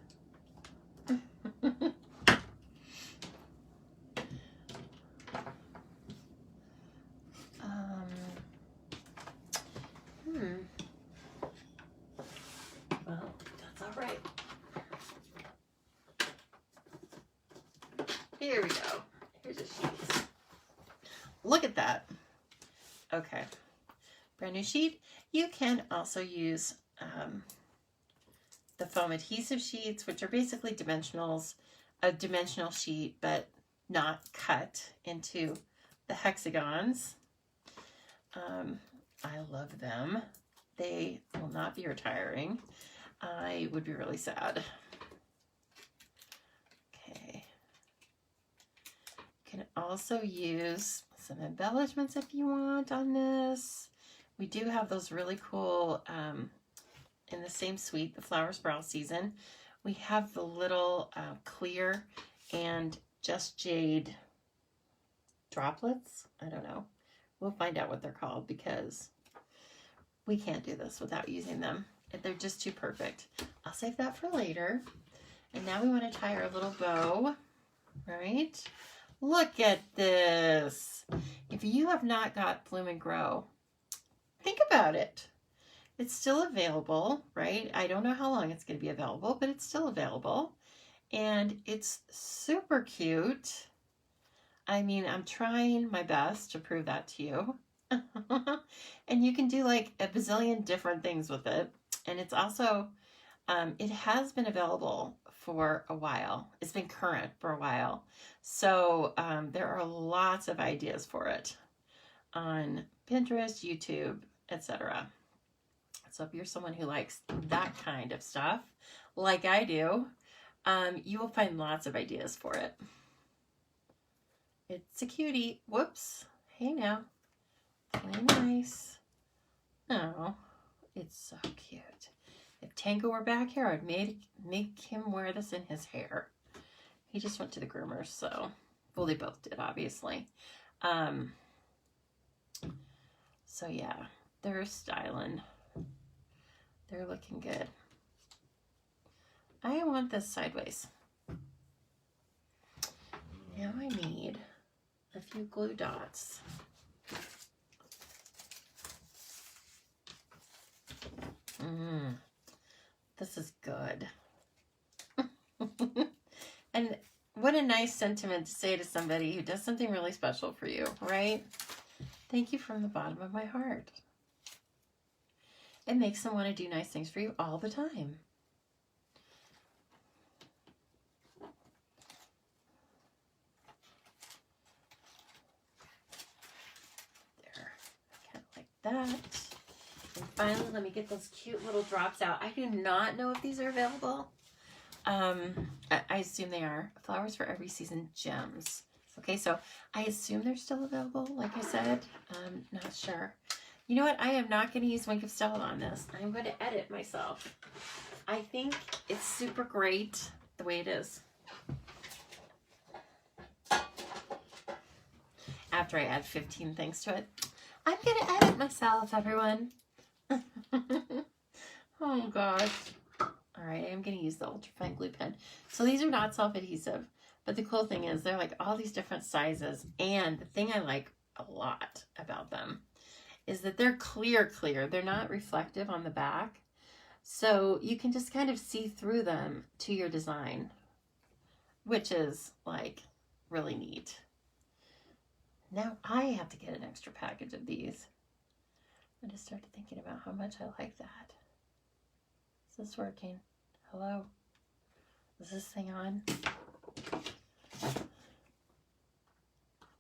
Well, that's all right. Here we go. Here's a sheet. Look at that. Okay. Brand new sheet. You can also use the foam adhesive sheets, which are basically dimensionals, a dimensional sheet, but not cut into the hexagons. I love them. They will not be retiring. I would be really sad. Okay. You can also use some embellishments if you want on this. We do have those really cool, in the same suite, the Flower Sprout Season. We have the little clear and just jade droplets. I don't know. We'll find out what they're called because we can't do this without using them. They're just too perfect. I'll save that for later. And now we want to tie our little bow, right? Look at this. If you have not got Bloom and Grow, think about it. It's still available, right? I don't know how long it's going to be available, but it's still available. And it's super cute. I mean, I'm trying my best to prove that to you. And you can do like a bazillion different things with it. And it's also, it has been available for a while. It's been current for a while. So there are lots of ideas for it on Pinterest, YouTube, etc. So if you're someone who likes that kind of stuff, like I do, you will find lots of ideas for it. It's a cutie. Whoops. Hey now. Play nice. Oh, it's so cute. If Tango were back here, I'd make him wear this in his hair. He just went to the groomers, so, well, they both did, obviously. So yeah, they're styling. They're looking good. I want this sideways. Now I need a few glue dots. This is good. And what a nice sentiment to say to somebody who does something really special for you, right? Thank you from the bottom of my heart. It makes them want to do nice things for you all the time. There, kind of like that. And finally, let me get those cute little drops out. I do not know if these are available. I assume they are. Flowers for Every Season Gems. Okay, so I assume they're still available, like I said. I'm not sure. You know what? I am not going to use Wink of Stella on this. I'm going to edit myself. I think it's super great the way it is. After I add 15 things to it. I'm going to edit myself, everyone. Oh gosh. All right, I'm going to use the ultrafine glue pen. So these are not self-adhesive, but the cool thing is they're like all these different sizes. And the thing I like a lot about them is that they're clear. They're not reflective on the back. So you can just kind of see through them to your design. which is like really neat. Now I have to get an extra package of these. I just started thinking about how much I like that. Is this working? Hello? Is this thing on?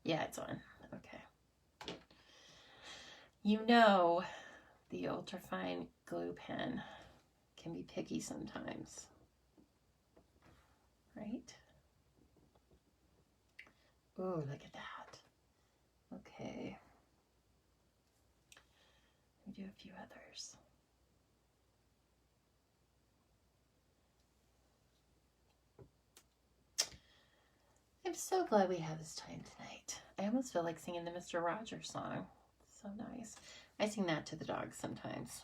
Yeah, it's on. Okay. You know, the ultrafine glue pen can be picky sometimes, right? Ooh, look at that. Okay. Let me do a few others. I'm so glad we have this time tonight. I almost feel like singing the Mr. Rogers song. So nice. I sing that to the dogs sometimes.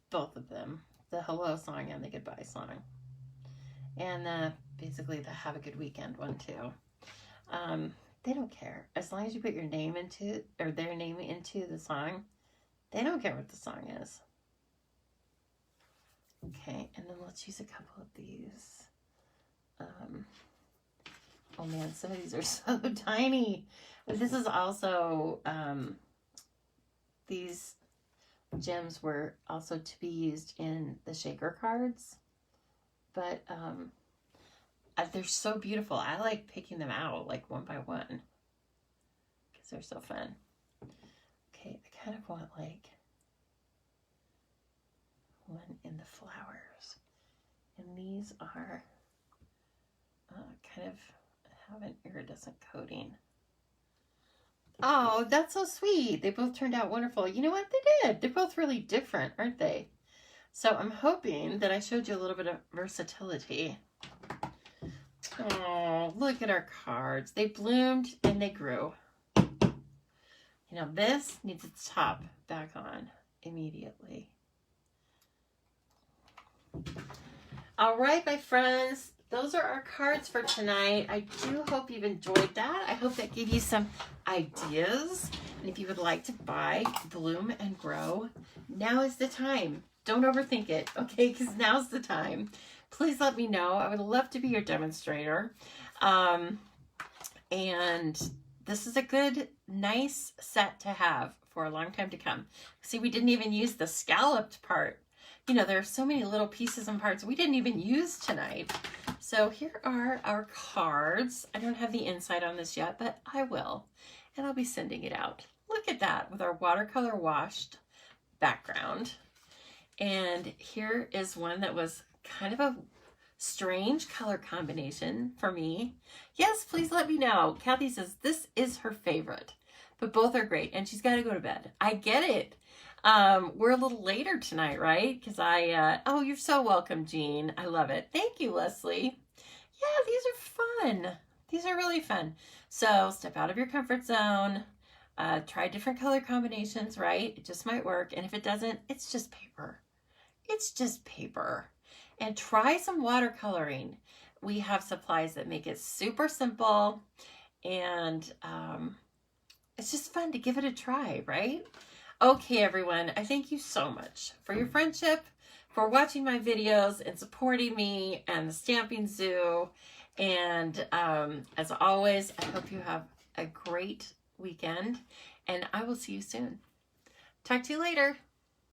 Both of them. The hello song and the goodbye song. And basically the have a good weekend one too. They don't care. As long as you put your name into, or their name into the song, they don't care what the song is. Okay, and then let's use a couple of these. Oh man, some of these are so tiny. But this is also, these gems were also to be used in the shaker cards. But they're so beautiful. I like picking them out like one by one because they're so fun. Okay, I kind of want like one in the flowers. And these are kind of have an iridescent coating. Oh, that's so sweet. They both turned out wonderful. You know what? They did. They're both really different, aren't they? So I'm hoping that I showed you a little bit of versatility. Oh, look at our cards. They bloomed and they grew. You know, this needs its top back on immediately. All right, my friends. Those are our cards for tonight. I do hope you've enjoyed that. I hope that gave you some ideas. And if you would like to buy Bloom and Grow, now is the time. Don't overthink it, okay? Because now's the time. Please let me know. I would love to be your demonstrator. And this is a good, nice set to have for a long time to come. See, we didn't even use the scalloped part. You know, there are so many little pieces and parts we didn't even use tonight. So here are our cards. I don't have the inside on this yet, but I will. And I'll be sending it out. Look at that with our watercolor washed background. And here is one that was kind of a strange color combination for me. Yes, please let me know. Kathy says this is her favorite, but both are great. And she's got to go to bed. I get it. We're a little later tonight, right? Because oh, you're so welcome, Jean. I love it. Thank you, Leslie. Yeah, these are fun. These are really fun. So step out of your comfort zone. Try different color combinations, right? It just might work. And if it doesn't, it's just paper. It's just paper. And try some watercoloring. We have supplies that make it super simple. And it's just fun to give it a try, right? Okay, everyone, I thank you so much for your friendship, for watching my videos and supporting me and the Stamping Zoo. And as always, I hope you have a great weekend, and I will see you soon. Talk to you later.